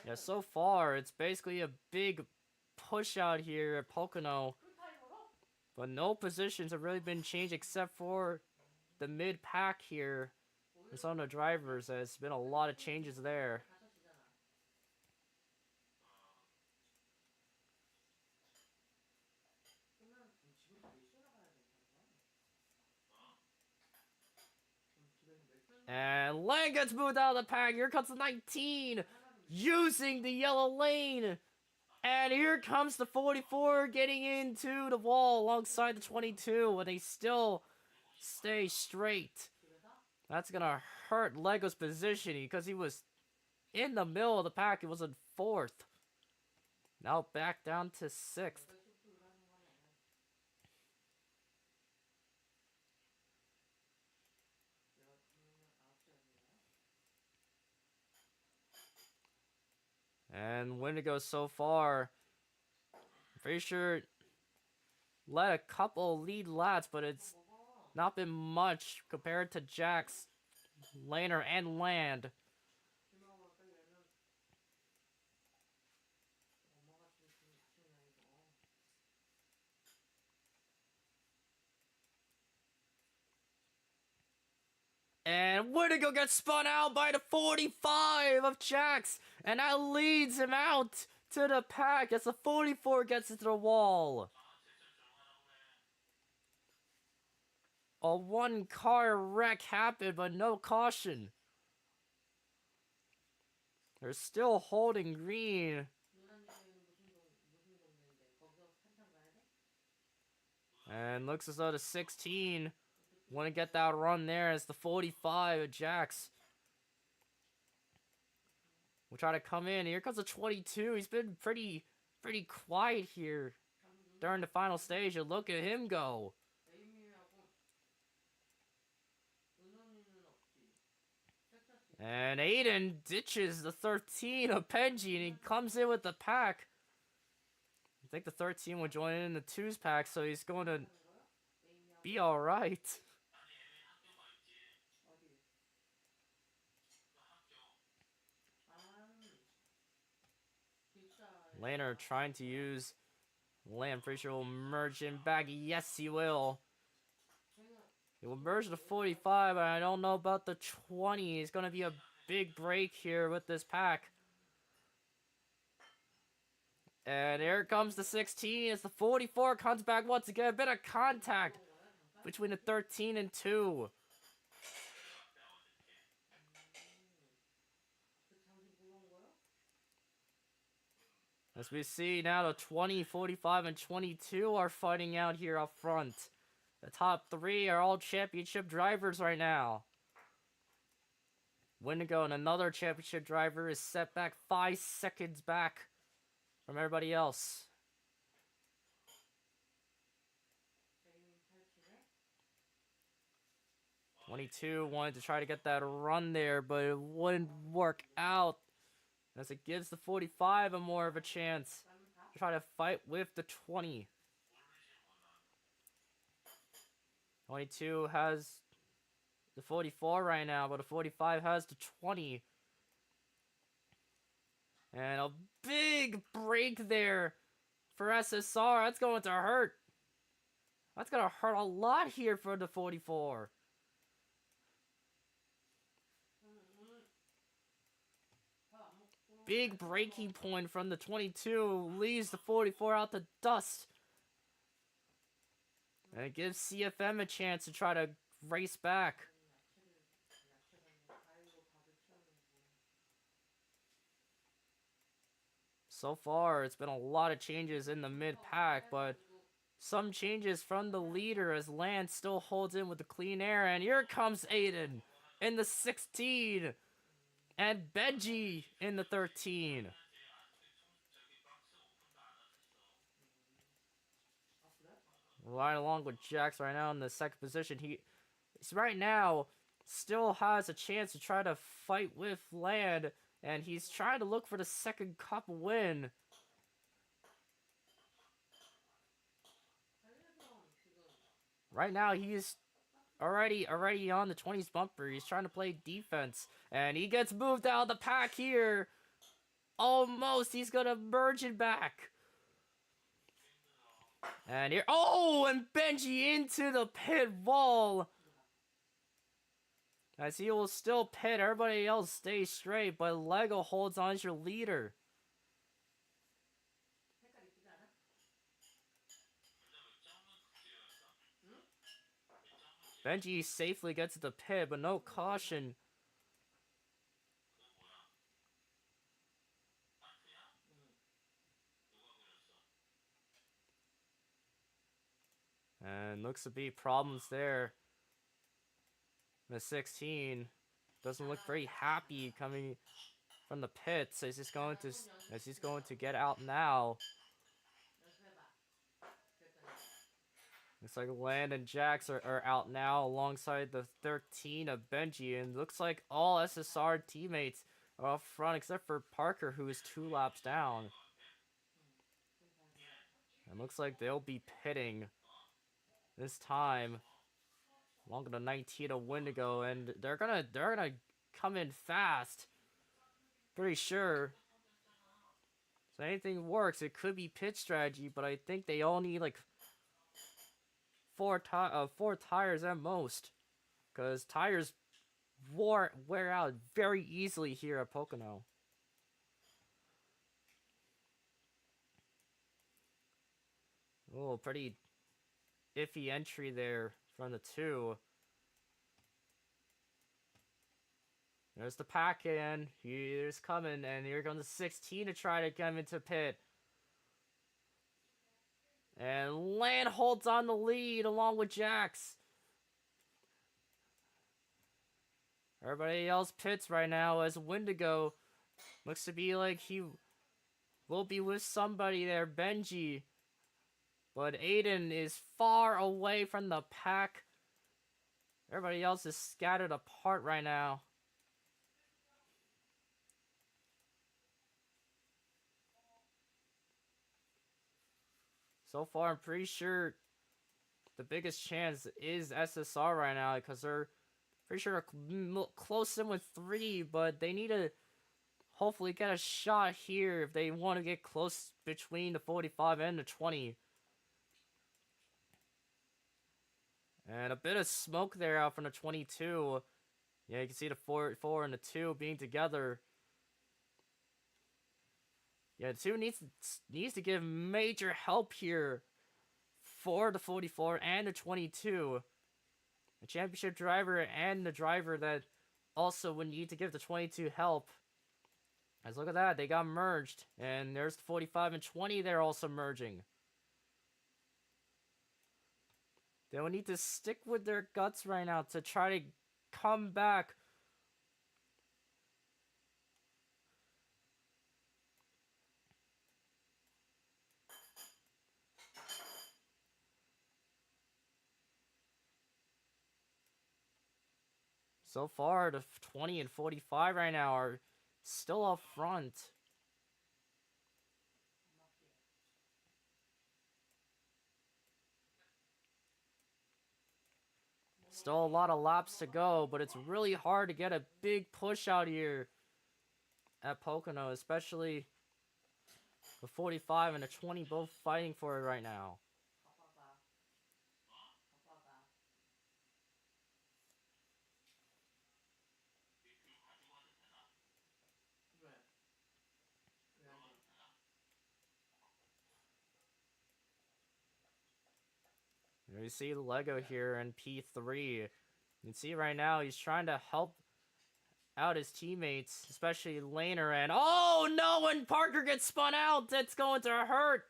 Yeah, so far, it's basically a big push out here at Pocono. But no positions have really been changed except for the mid-pack here. And some of the drivers, there's been a lot of changes there. And Lang gets moved out of the pack. Here comes the 19, using the yellow lane. And here comes the 44 getting into the wall alongside the 22, and they still stay straight. That's gonna hurt Lego's position because he was in the middle of the pack. It was in 4th. Now back down to 6th. And Wendigo so far, I'm pretty sure, led a couple lead laps, but it's not been much compared to Jax, Laner, and Land. And Wendigo gets spun out by the 45 of Jax, and that leads him out to the pack as the 44 gets into the wall. A one-car wreck happened, but no caution. They're still holding green. And looks as though the 16 want to get that run there as the 45 of Jax will try to come in. Here comes the 22. He's been pretty quiet here during the final stage. And look at him go. And Aiden ditches the 13 of Benji and he comes in with the pack. I think the 13 will join in the 2's pack, so he's going to be alright. Laner trying to use Land. Pretty sure will merge in back. Yes, he will. He will merge the 45, but I don't know about the 20. It's going to be a big break here with this pack. And here comes the 16 as the 44 comes back once again. A bit of contact between the 13 and 2. As we see now, the 20, 45, and 22 are fighting out here up front. The top 3 are all championship drivers right now. Wendigo and another championship driver is set back 5 seconds back from everybody else. (22) wanted to try to get that run there, but it wouldn't work out, as it gives the 45 a more of a chance to try to fight with the 20. 22 has the 44 right now, but the 45 has the 20. And a big break there for SSR. That's going to hurt. That's going to hurt a lot here for the 44. Big breaking point from the 22 leaves the 44 out the dust. And it gives CFM a chance to try to race back. So far, it's been a lot of changes in the mid-pack, but some changes from the leader as Lance still holds in with the clean air. And here comes Aiden in the 16. And Benji in the 13. Right along with Jax right now in the second position. He's right now still has a chance to try to fight with Land, and he's trying to look for the second cup win. Right now he's already on the 20s bumper. He's trying to play defense, and he gets moved out of the pack here. Almost, he's gonna merge it back. And here, oh, and Benji into the pit wall. As he will still pit, everybody else stays straight, but Lego holds on as your leader. Benji safely gets to the pit, but no caution. And looks to be problems there. The 16 doesn't look very happy coming from the pits. As he's going to get out now. Looks like Land and Jax are out now alongside the 13 of Benji, and looks like all SSR teammates are up front except for Parker, who is 2 laps down. And looks like they'll be pitting this time longer than 19 of Wendigo, and they're gonna come in fast. Pretty sure. So anything works, it could be pit strategy, but I think they all need like 4 tires at most, because tires wear out very easily here at Pocono. Oh, pretty iffy entry there from the 2. There's the pack in. Here's coming, and here comes the 16 to try to come into pit. And Land holds on the lead along with Jax. Everybody else pits right now as Wendigo looks to be like he will be with somebody there, Benji. But Aiden is far away from the pack. Everybody else is scattered apart right now. So far, I'm pretty sure the biggest chance is SSR right now, because they're pretty sure close in with 3, but they need to hopefully get a shot here if they want to get close between the 45 and the 20. And a bit of smoke there out from the 22. Yeah, you can see the 4 and the 2 being together. Yeah, the 2 needs to give major help here for the 44 and the 22. The championship driver and the driver that also would need to give the 22 help. As look at that, they got merged. And there's the 45 and 20, they're also merging. They will need to stick with their guts right now to try to come back. So far, the 20 and 45 right now are still up front. Still a lot of laps to go, but it's really hard to get a big push out here at Pocono, especially the 45 and the 20 both fighting for it right now. You see the Lego here in P3. You can see right now he's trying to help out his teammates, especially Laner, and oh no, when Parker gets spun out, that's going to hurt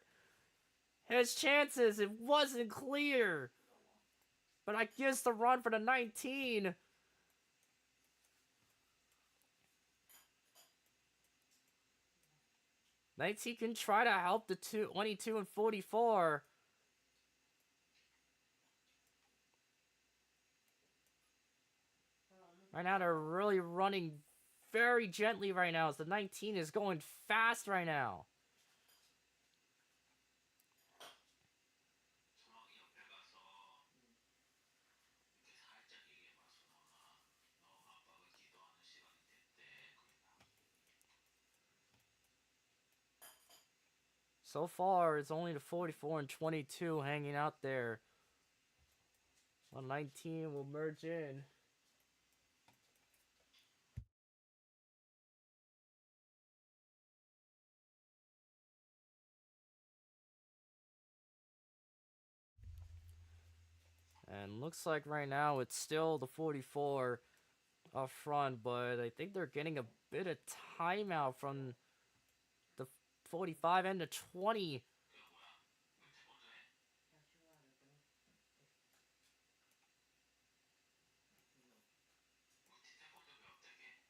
his chances. It wasn't clear, but I guess the run for the 19. He can try to help the 22 and 44. Right now they're really running very gently right now as the 19 is going fast right now. So far, it's only the 44 and 22 hanging out there. Well, 19 will merge in. And looks like right now it's still the 44 up front, but I think they're getting a bit of timeout from the 45 and the 20.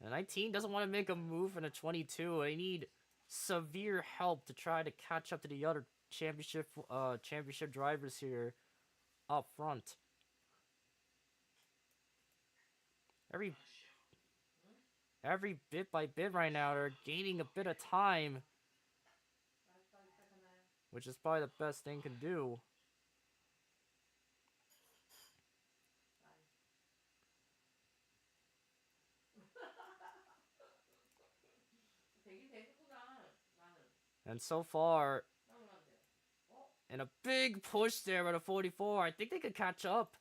And 19 doesn't want to make a move in a 22. They need severe help to try to catch up to the other championship drivers here up front. Every bit by bit right now, they're gaining a bit of time, which is probably the best thing can do. And so far, and a big push there by the 44. I think they could catch up.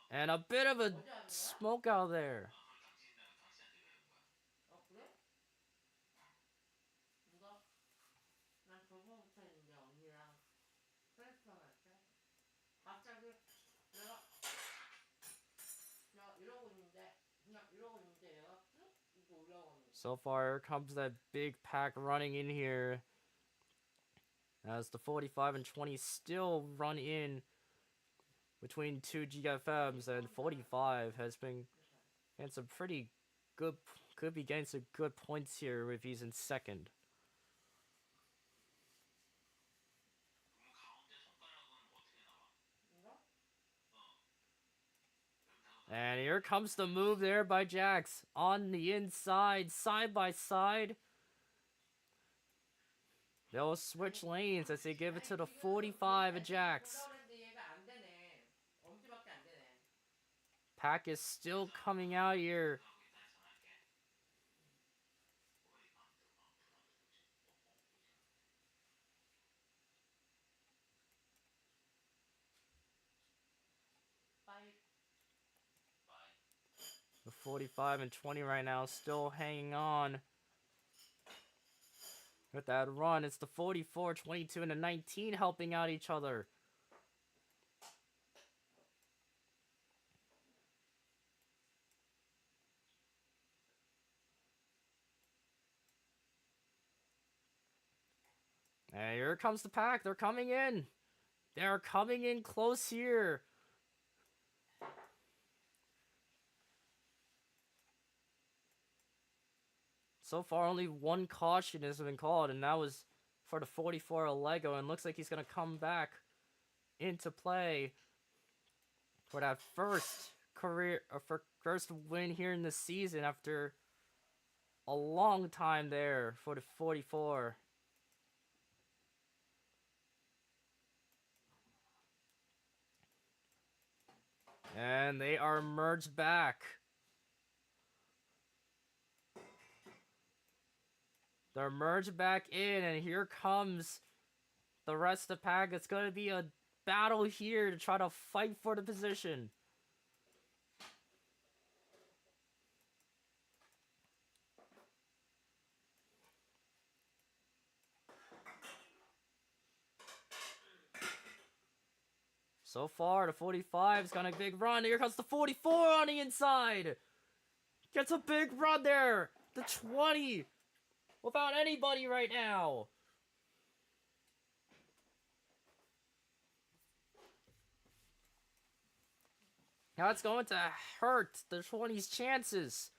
And a bit of a smoke out there. So far, here comes that big pack running in here. As the 45 and 20 still run in between two GFMs, and 45 has been getting some pretty good, could be getting some good points here if he's in second. And here comes the move there by Jax on the inside, side by side. They'll switch lanes as they give it to the 45 of Jax. Pack is still coming out here. The 45 and 20 right now still hanging on with that run. It's the 44, 22, and the 19 helping out each other. And here comes the pack. They're coming in. They're coming in close here. So far, only one caution has been called, and that was for the 44 Lego, and looks like he's going to come back into play for that first first win here in the season after a long time there for the 44. And they are merged back. They're merged back in, and here comes the rest of the pack. It's going to be a battle here to try to fight for the position. So far, the 45's got a big run. Here comes the 44 on the inside. Gets a big run there. The 20 without anybody right now. Now it's going to hurt the 20's chances.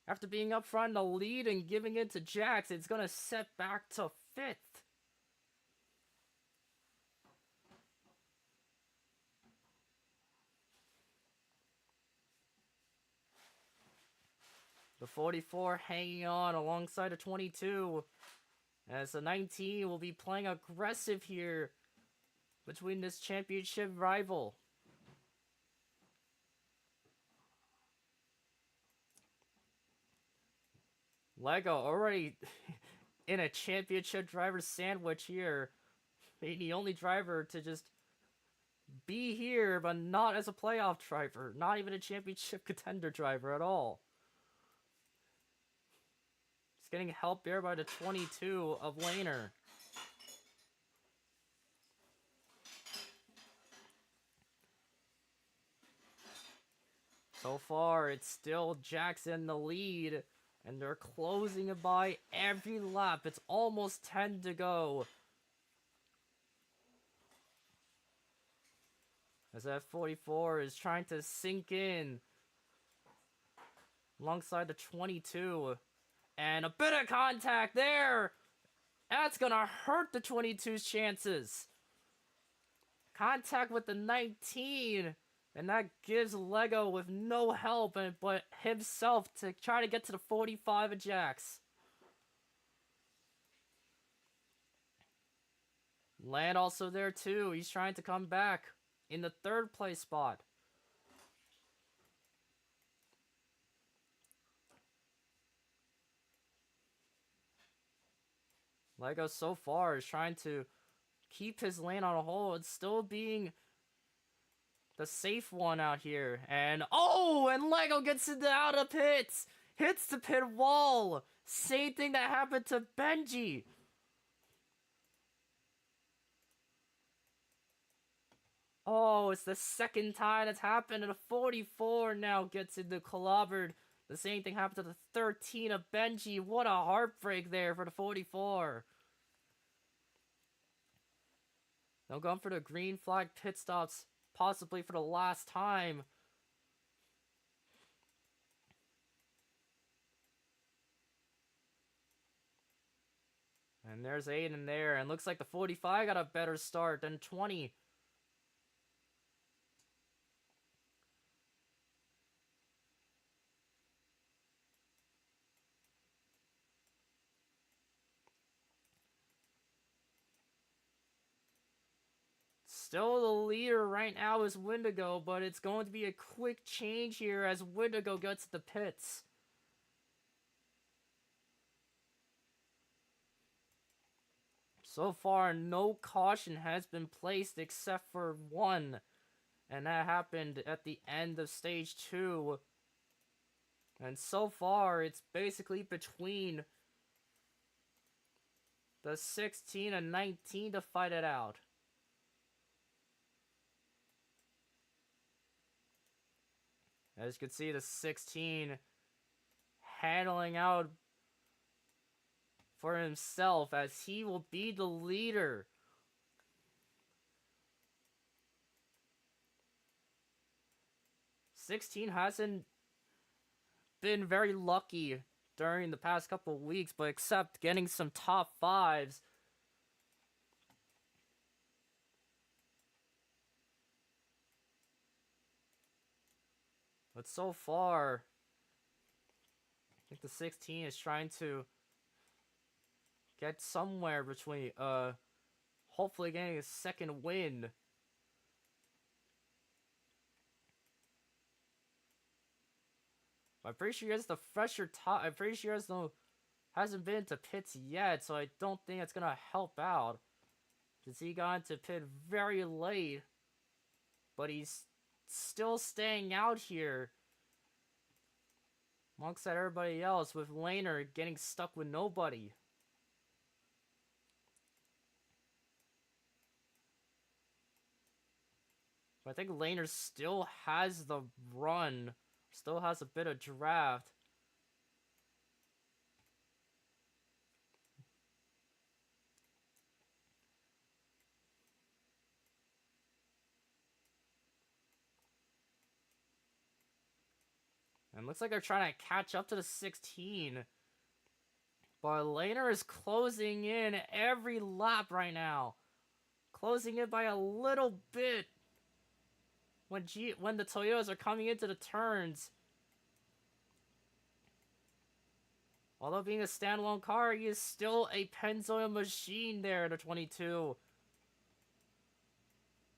After being up front in the lead and giving it to Jax, it's going to set back to 5th. The 44 hanging on alongside the 22. As the 19 will be playing aggressive here between this championship rival. Lego already in a championship driver sandwich here. Being the only driver to just be here, but not as a playoff driver. Not even a championship contender driver at all. Just getting help there by the 22 of Laner. So far, it's still Jackson the lead, and they're closing it by every lap. It's almost 10 to go. As that 44 is trying to sink in alongside the 22. And a bit of contact there. That's gonna hurt the 22's chances. Contact with the 19. And that gives Lego with no help but himself to try to get to the 45 of Jax. Land also there too. He's trying to come back in the 3rd place spot. Lego so far is trying to keep his lane on a hold, still being the safe one out here. And Lego gets out of pits, hits the pit wall. Same thing that happened to Benji. Oh, it's the 2nd time it's happened, and the 44 now gets into clobbered. The same thing happened to the 13 of Benji. What a heartbreak there for the 44. They'll go for the green flag pit stops, possibly for the last time. And there's Aiden there, and looks like the 45 got a better start than 20. Still the leader right now is Wendigo, but it's going to be a quick change here as Wendigo gets to the pits. So far, no caution has been placed except for one, and that happened at the end of stage 2. And so far, it's basically between the 16 and 19 to fight it out. As you can see, the 16 handling out for himself as he will be the leader. '16 hasn't been very lucky during the past couple of weeks, but except getting some top 5s. But so far, I think the 16 is trying to get somewhere between, hopefully getting a 2nd win. I'm pretty sure he has the fresher top. I'm pretty sure he hasn't been to pits yet, so I don't think it's gonna help out. Because he got into pit very late, but he's still staying out here amongst everybody else, with Laner getting stuck with nobody. But I think Laner still has the run, still has a bit of draft. And looks like they're trying to catch up to the 16. But Laner is closing in every lap right now. Closing in by a little bit when the Toyotas are coming into the turns. Although being a standalone car, he is still a Pennzoil machine there at the 22.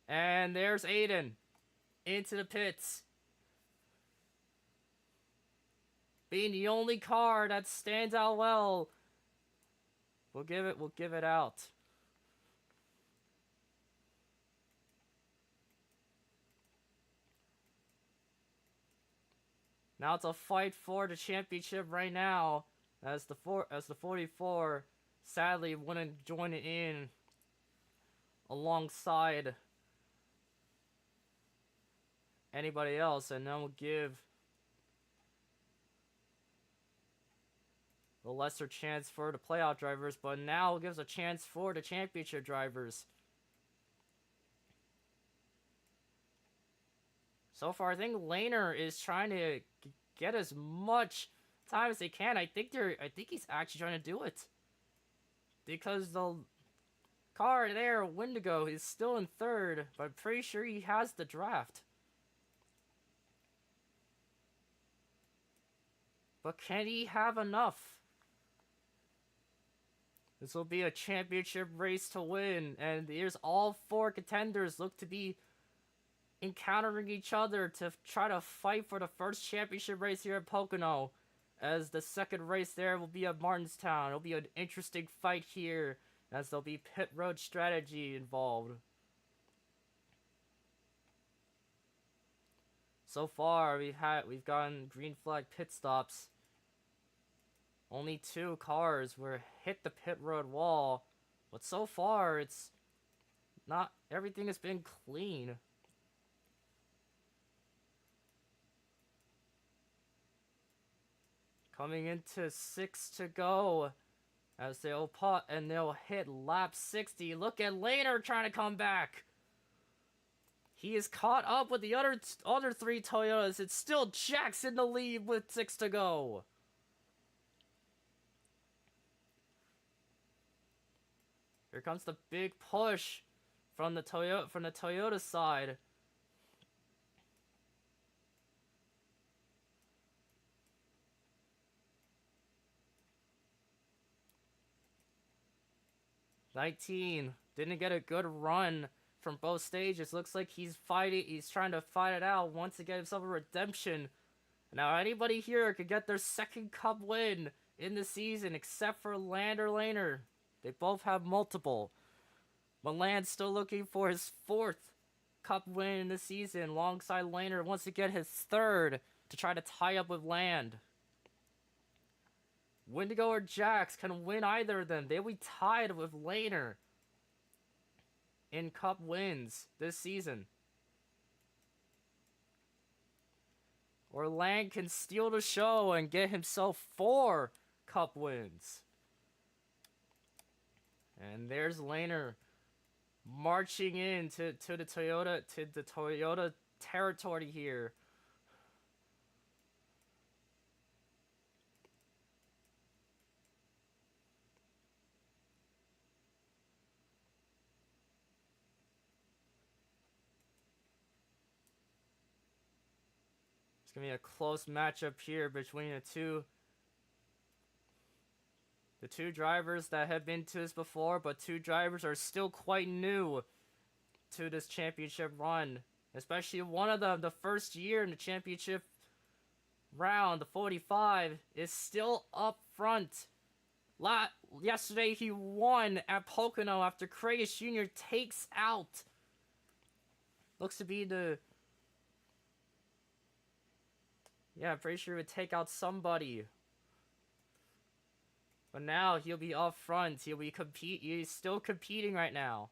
And there's Aiden into the pits. Being the only car that stands out well. We'll give it out. Now it's a fight for the championship right now, as the 44 sadly wouldn't join it in alongside anybody else, and then we'll give the lesser chance for the playoff drivers, but now it gives a chance for the championship drivers. So far, I think Laner is trying to get as much time as they can. I think he's actually trying to do it because the car there, Wendigo, is still in third, but I'm pretty sure he has the draft. But can he have enough? This will be a championship race to win, and here's all four contenders look to be encountering each other to try to fight for the first championship race here at Pocono. As the second race there will be at Martinstown. It'll be an interesting fight here, as there'll be pit road strategy involved. So far, we've gotten green flag pit stops. Only 2 cars were hit the pit road wall, but so far it's not everything has been clean. Coming into 6 to go, as they'll putt and they'll hit lap 60. Look at Laner trying to come back. He is caught up with the other 3 Toyotas. It's still Jax in the lead with 6 to go. Here comes the big push from the Toyota side. $19 didn't get a good run from both stages. Looks like he's trying to fight it out, wants to get himself a redemption. Now anybody here could get their second cup win in the season except for Land or Laner. They both have multiple. Milan's still looking for his 4th cup win in the season alongside Laner. Wants to get his 3rd to try to tie up with Land. Wendigo or Jax can win either of them. They'll be tied with Laner in cup wins this season. Or Lang can steal the show and get himself 4 cup wins. And there's Laner marching into the Toyota territory here. It's gonna be a close matchup here between the two drivers that have been to this before, but 2 drivers are still quite new to this championship run. Especially one of them, the first year in the championship round, the 45, is still up front. Yesterday he won at Pocono after Kratos Jr. takes out. Looks to be the... Yeah, I'm pretty sure he would take out somebody. But now he'll be up front. He's still competing right now.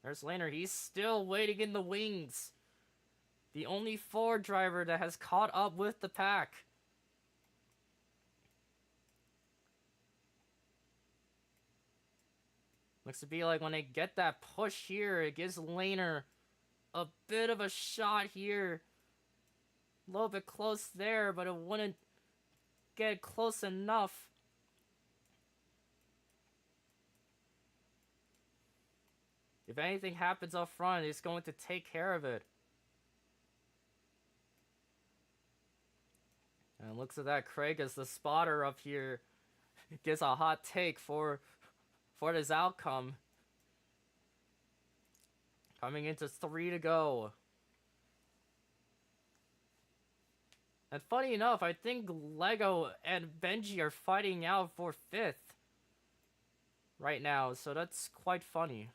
There's Laner. He's still waiting in the wings. The only Ford driver that has caught up with the pack. Looks to be like when they get that push here, it gives Laner a bit of a shot here. A little bit close there, but it wouldn't get close enough. If anything happens up front, it's going to take care of it. And looks at that, Craig as the spotter up here gives a hot take for this outcome. Coming into 3 to go. And funny enough, I think Lego and Benji are fighting out for 5th right now, so that's quite funny.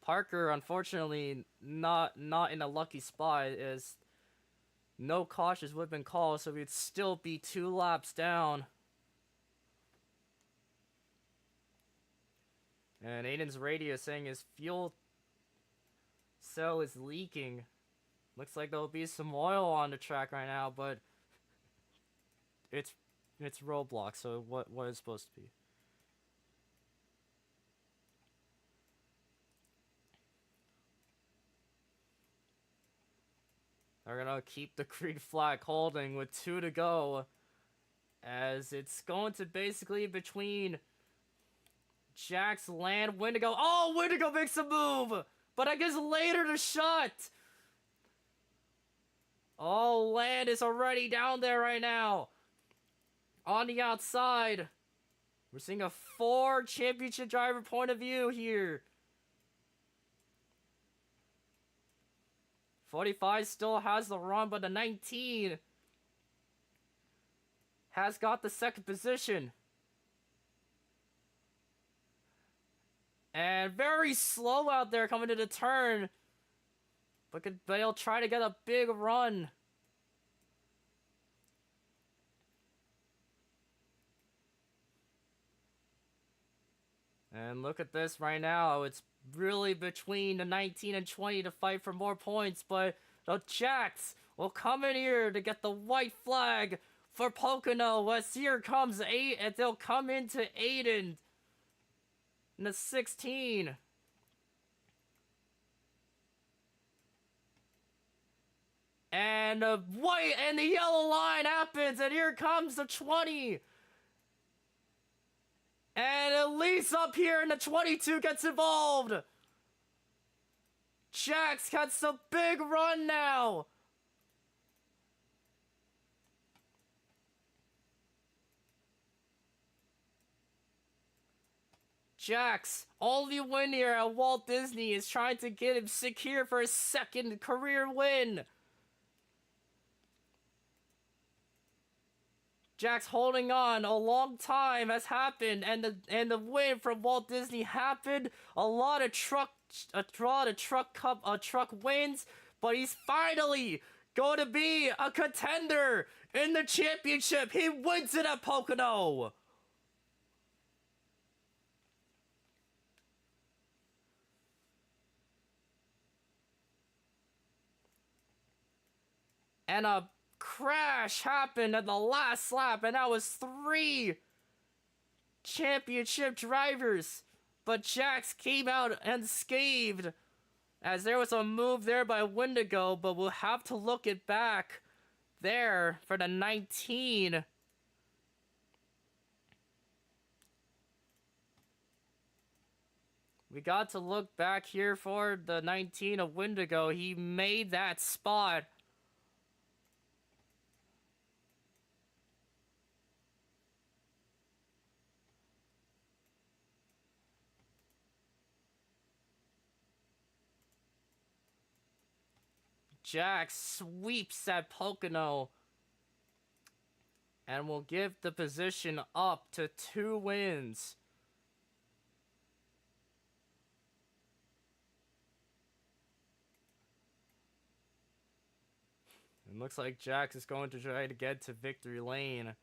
Parker, unfortunately, not in a lucky spot, as no cautions would have been called, so we'd still be 2 laps down. And Aiden's radio saying his fuel cell is leaking. Looks like there'll be some oil on the track right now, but it's Roblox, so what is it supposed to be? They're gonna keep the green flag holding with 2 to go. As it's going to basically between Jax, Land, Wendigo. Oh, Wendigo makes a move! But I guess later to shut! Oh, Land is already down there right now. On the outside. We're seeing a 4 championship driver point of view here. 45 still has the run, but the 19 has got the second position. And very slow out there coming to the turn. But he'll try to get a big run. And look at this right now. It's really between the 19 and 20 to fight for more points. But the Jacks will come in here to get the white flag for Pocono. As here comes 8, and they'll come into Aiden in the 16. And the white and the yellow line happens, and here comes the 20. And Elise up here in the 22 gets involved. Jax gets a big run now. Jax, only win here at Walt Disney, is trying to get him secure for his second career win. Jax holding on a long time has happened, and the win from Walt Disney happened. A lot of truck wins, but he's finally going to be a contender in the championship. He wins it at Pocono. And a crash happened at the last lap, and that was 3 championship drivers. But Jax came out unscathed, as there was a move there by Wendigo, but we'll have to look it back there for the 19. We got to look back here for the 19 of Wendigo. He made that spot. Jax sweeps at Pocono and will give the position up to 2 wins. It looks like Jax is going to try to get to victory lane.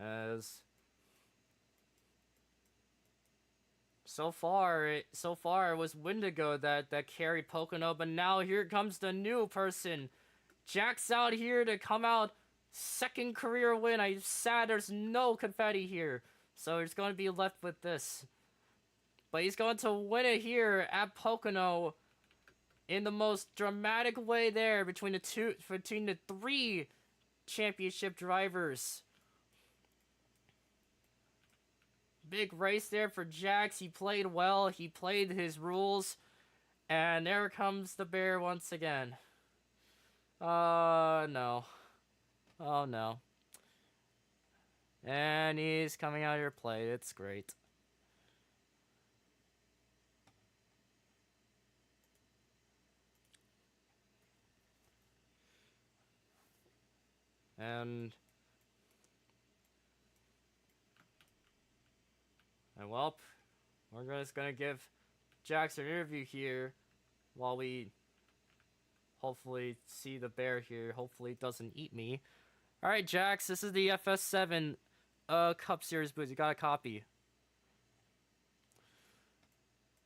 As So far it was Wendigo that carried Pocono, but now here comes the new person. Jack's out here to come out second career win. I'm sad there's no confetti here, so he's going to be left with this. But he's going to win it here at Pocono in the most dramatic way there between the 3 championship drivers. Big race there for Jax. He played well. He played his rules. And there comes the bear once again. No. Oh, no. And he's coming out here to play. It's great. And well, we're just gonna give Jax an interview here while we hopefully see the bear here. Hopefully it doesn't eat me. Alright, Jax, this is the FS7 Cup Series booth. You got a copy.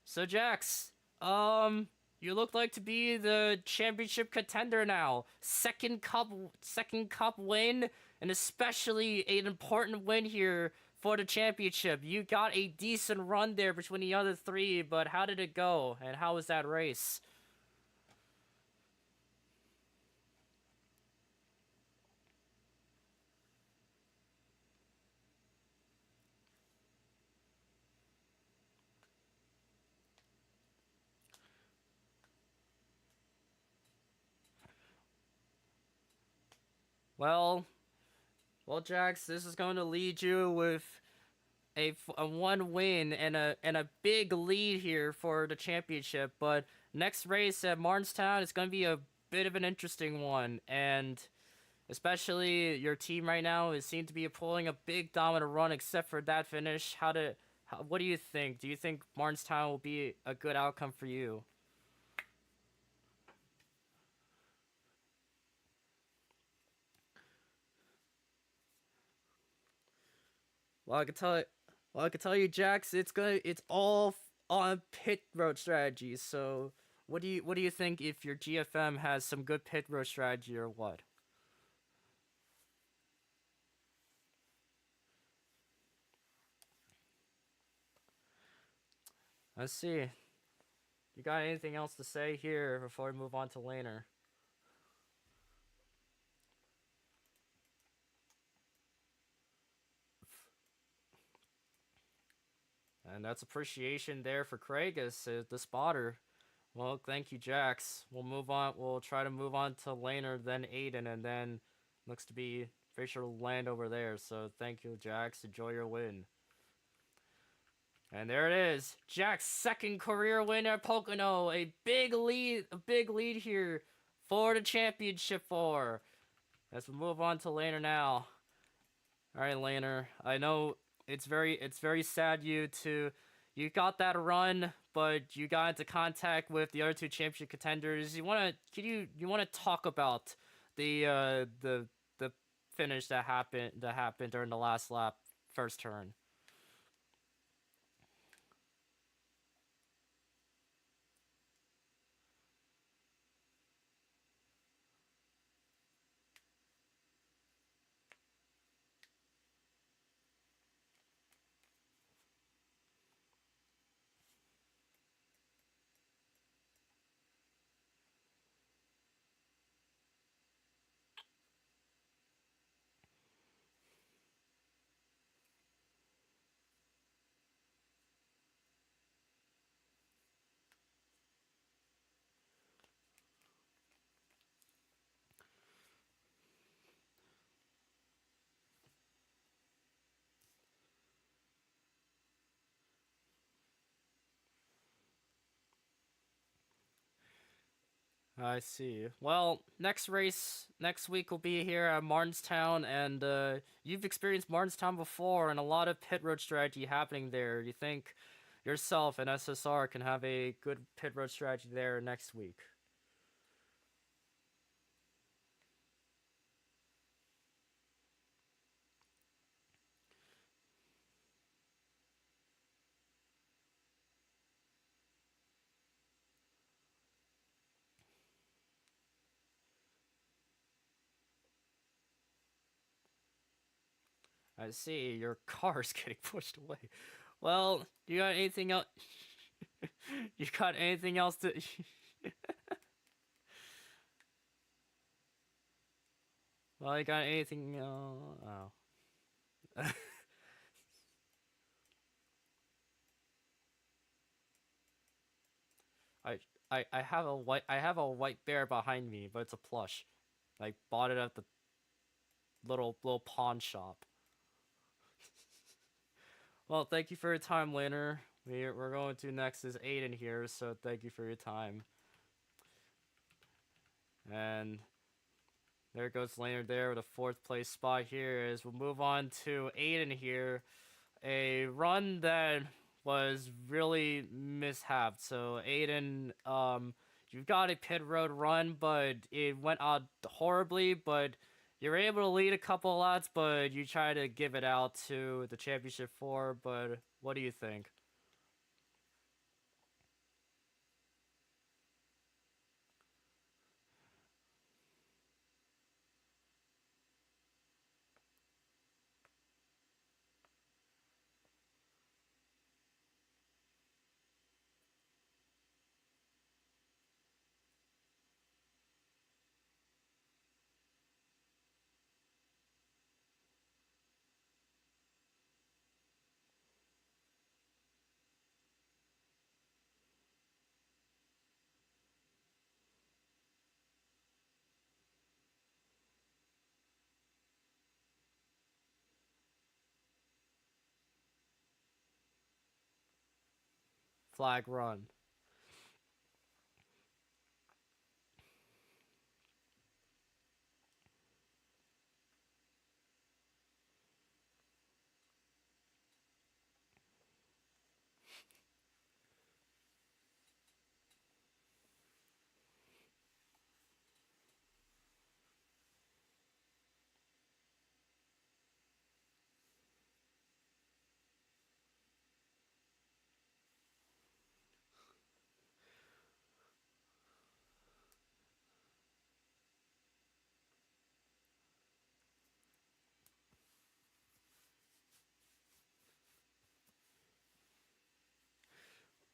So Jax, you look like to be the championship contender now. Second cup win, and especially an important win here for the championship. You got a decent run there between the other three, but how did it go? And how was that race? Well, well, Jax, this is going to lead you with a one win and a big lead here for the championship. But next race at Martinstown is going to be a bit of an interesting one, and especially your team right now is seem to be pulling a big dominant run, except for that finish. What do you think? Do you think Martinstown will be a good outcome for you? Well, I can tell it. Well, I can tell you, Jax. It's all on pit road strategy. So, what do you think if your GFM has some good pit road strategy or what? Let's see. You got anything else to say here before we move on to laner? And that's appreciation there for Kragus, the spotter. Well, thank you, Jax. We'll move on. We'll try to move on to laner, then Aiden, and then looks to be Fisher will land over there. So thank you, Jax. Enjoy your win. And there it is, Jack's second career win at Pocono. A big lead here for the championship four. Let's move on to laner now. All right, laner. I know it's very sad you got that run, but you got into contact with the other two championship contenders. You wanna talk about the finish that happened during the last lap, first turn? I see. Well, next race next week will be here at Martinstown, and you've experienced Martinstown before, and a lot of pit road strategy happening there. You think yourself and SSR can have a good pit road strategy there next week? I see your car's getting pushed away. Well, you got anything else? You got anything else to? Well, you got anything? Oh. I I have a white bear behind me, but it's a plush. I bought it at the little pawn shop. Well, thank you for your time, Laner. We're going to next is Aiden here, so thank you for your time. And there goes Laner there with a fourth place spot here. As we'll move on to Aiden here, a run that was really mishapped. So Aiden, you've got a pit road run, but it went out horribly. But you're able to lead a couple laps, but you try to give it out to the championship four. But what do you think? flag run.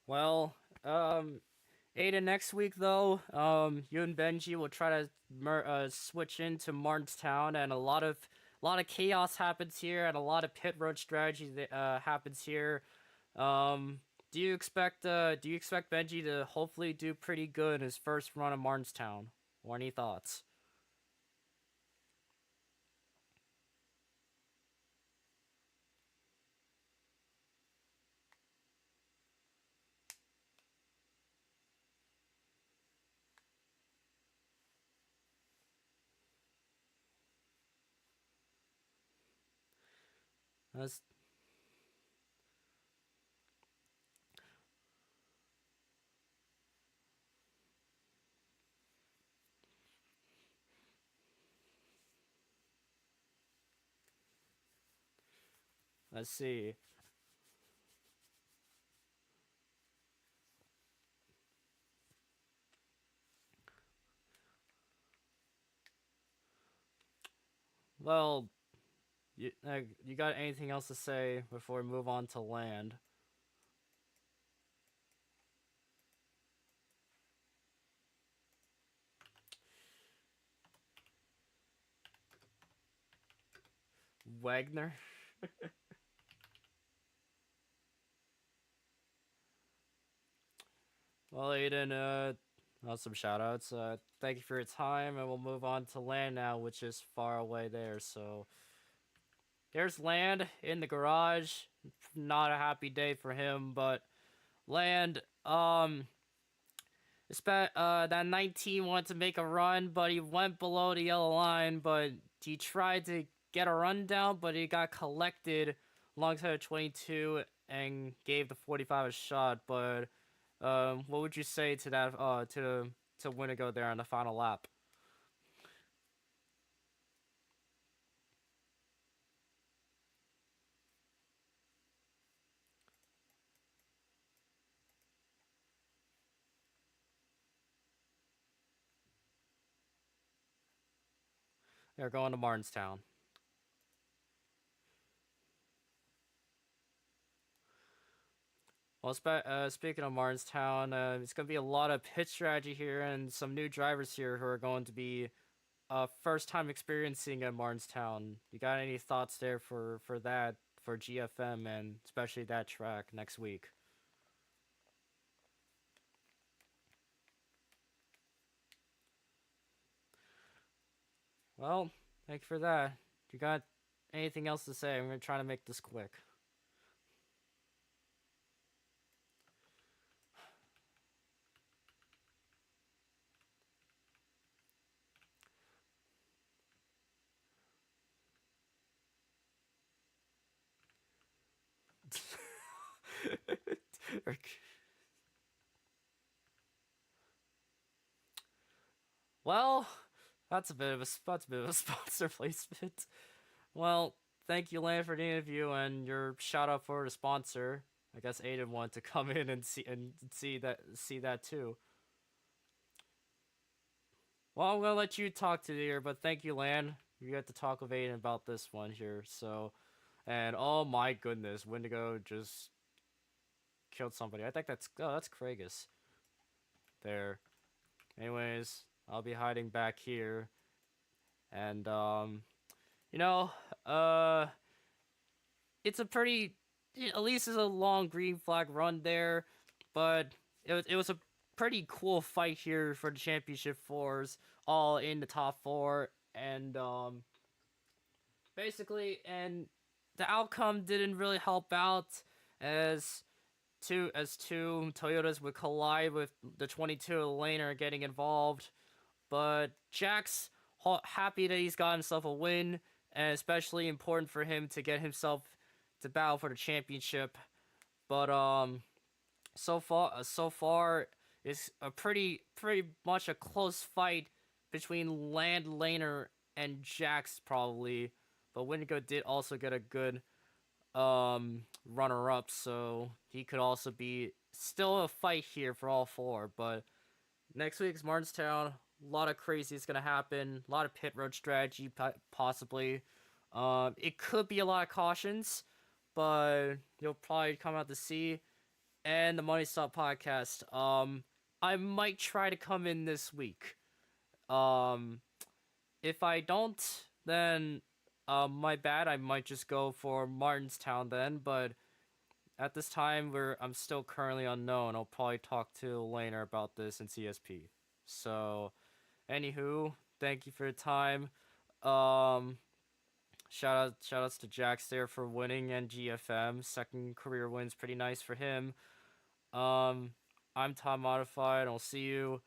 Well, Aiden, next week though, you and Benji will try to switch into Martinstown, and a lot of chaos happens here, and a lot of pit road strategy that happens here. Um, do you expect Benji to hopefully do pretty good in his first run of Martinstown? Or any thoughts? Let's let's see. Well, you got anything else to say before we move on to land? Wagner. Well, Aiden, some shout outs. Thank you for your time, and we'll move on to land now, which is far away there. So, there's land in the garage. Not a happy day for him, but land, that 19 wanted to make a run, but he went below the yellow line, but he tried to get a run down, but he got collected alongside a 22 and gave the 45 a shot, but what would you say to that? To Winnegold there on the final lap? They're going to Martinstown. Well, speaking of Martinstown, it's going to be a lot of pit strategy here and some new drivers here who are going to be first time experiencing at Martinstown. You got any thoughts there for that for GFM and especially that track next week? Well, thank you for that. You got anything else to say? I'm gonna try to make this quick. Well, that's a bit of a sponsor placement. Well, thank you, Lan, for the interview and your shout out for the sponsor. I guess Aiden wanted to come in and see that too. Well, I'm gonna let you talk to here, but thank you, Lan. You got to talk with Aiden about this one here. So, and oh my goodness, Wendigo just killed somebody. I think that's Kragus. There. Anyways, I'll be hiding back here, and you know, uh, it's a pretty, at least it's a long green flag run there, but it was a pretty cool fight here for the championship fours, all in the top four, and basically, and the outcome didn't really help out as two Toyotas would collide with the 22 laner getting involved. But Jack's happy that he's got himself a win, and especially important for him to get himself to battle for the championship. But so far, it's a pretty much a close fight between Land Laner and Jax probably. But Windigo did also get a good runner up, so he could also be still a fight here for all four. But next week's Martinstown, a lot of crazy is gonna happen. A lot of pit road strategy possibly. It could be a lot of cautions, but you'll probably come out to see. And the Money Stop podcast. I might try to come in this week. Um, if I don't, then my bad. I might just go for Martinstown then. But at this time, I'm still currently unknown. I'll probably talk to Laner about this in CSP. So, anywho, thank you for your time. Um, shoutouts to Jax there for winning and GFM. Second career win's pretty nice for him. Um, I'm Tom Modified. I'll see you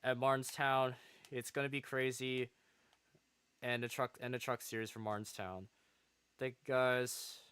at Martinstown. It's gonna be crazy, and the truck series for Martinstown. Thank you guys.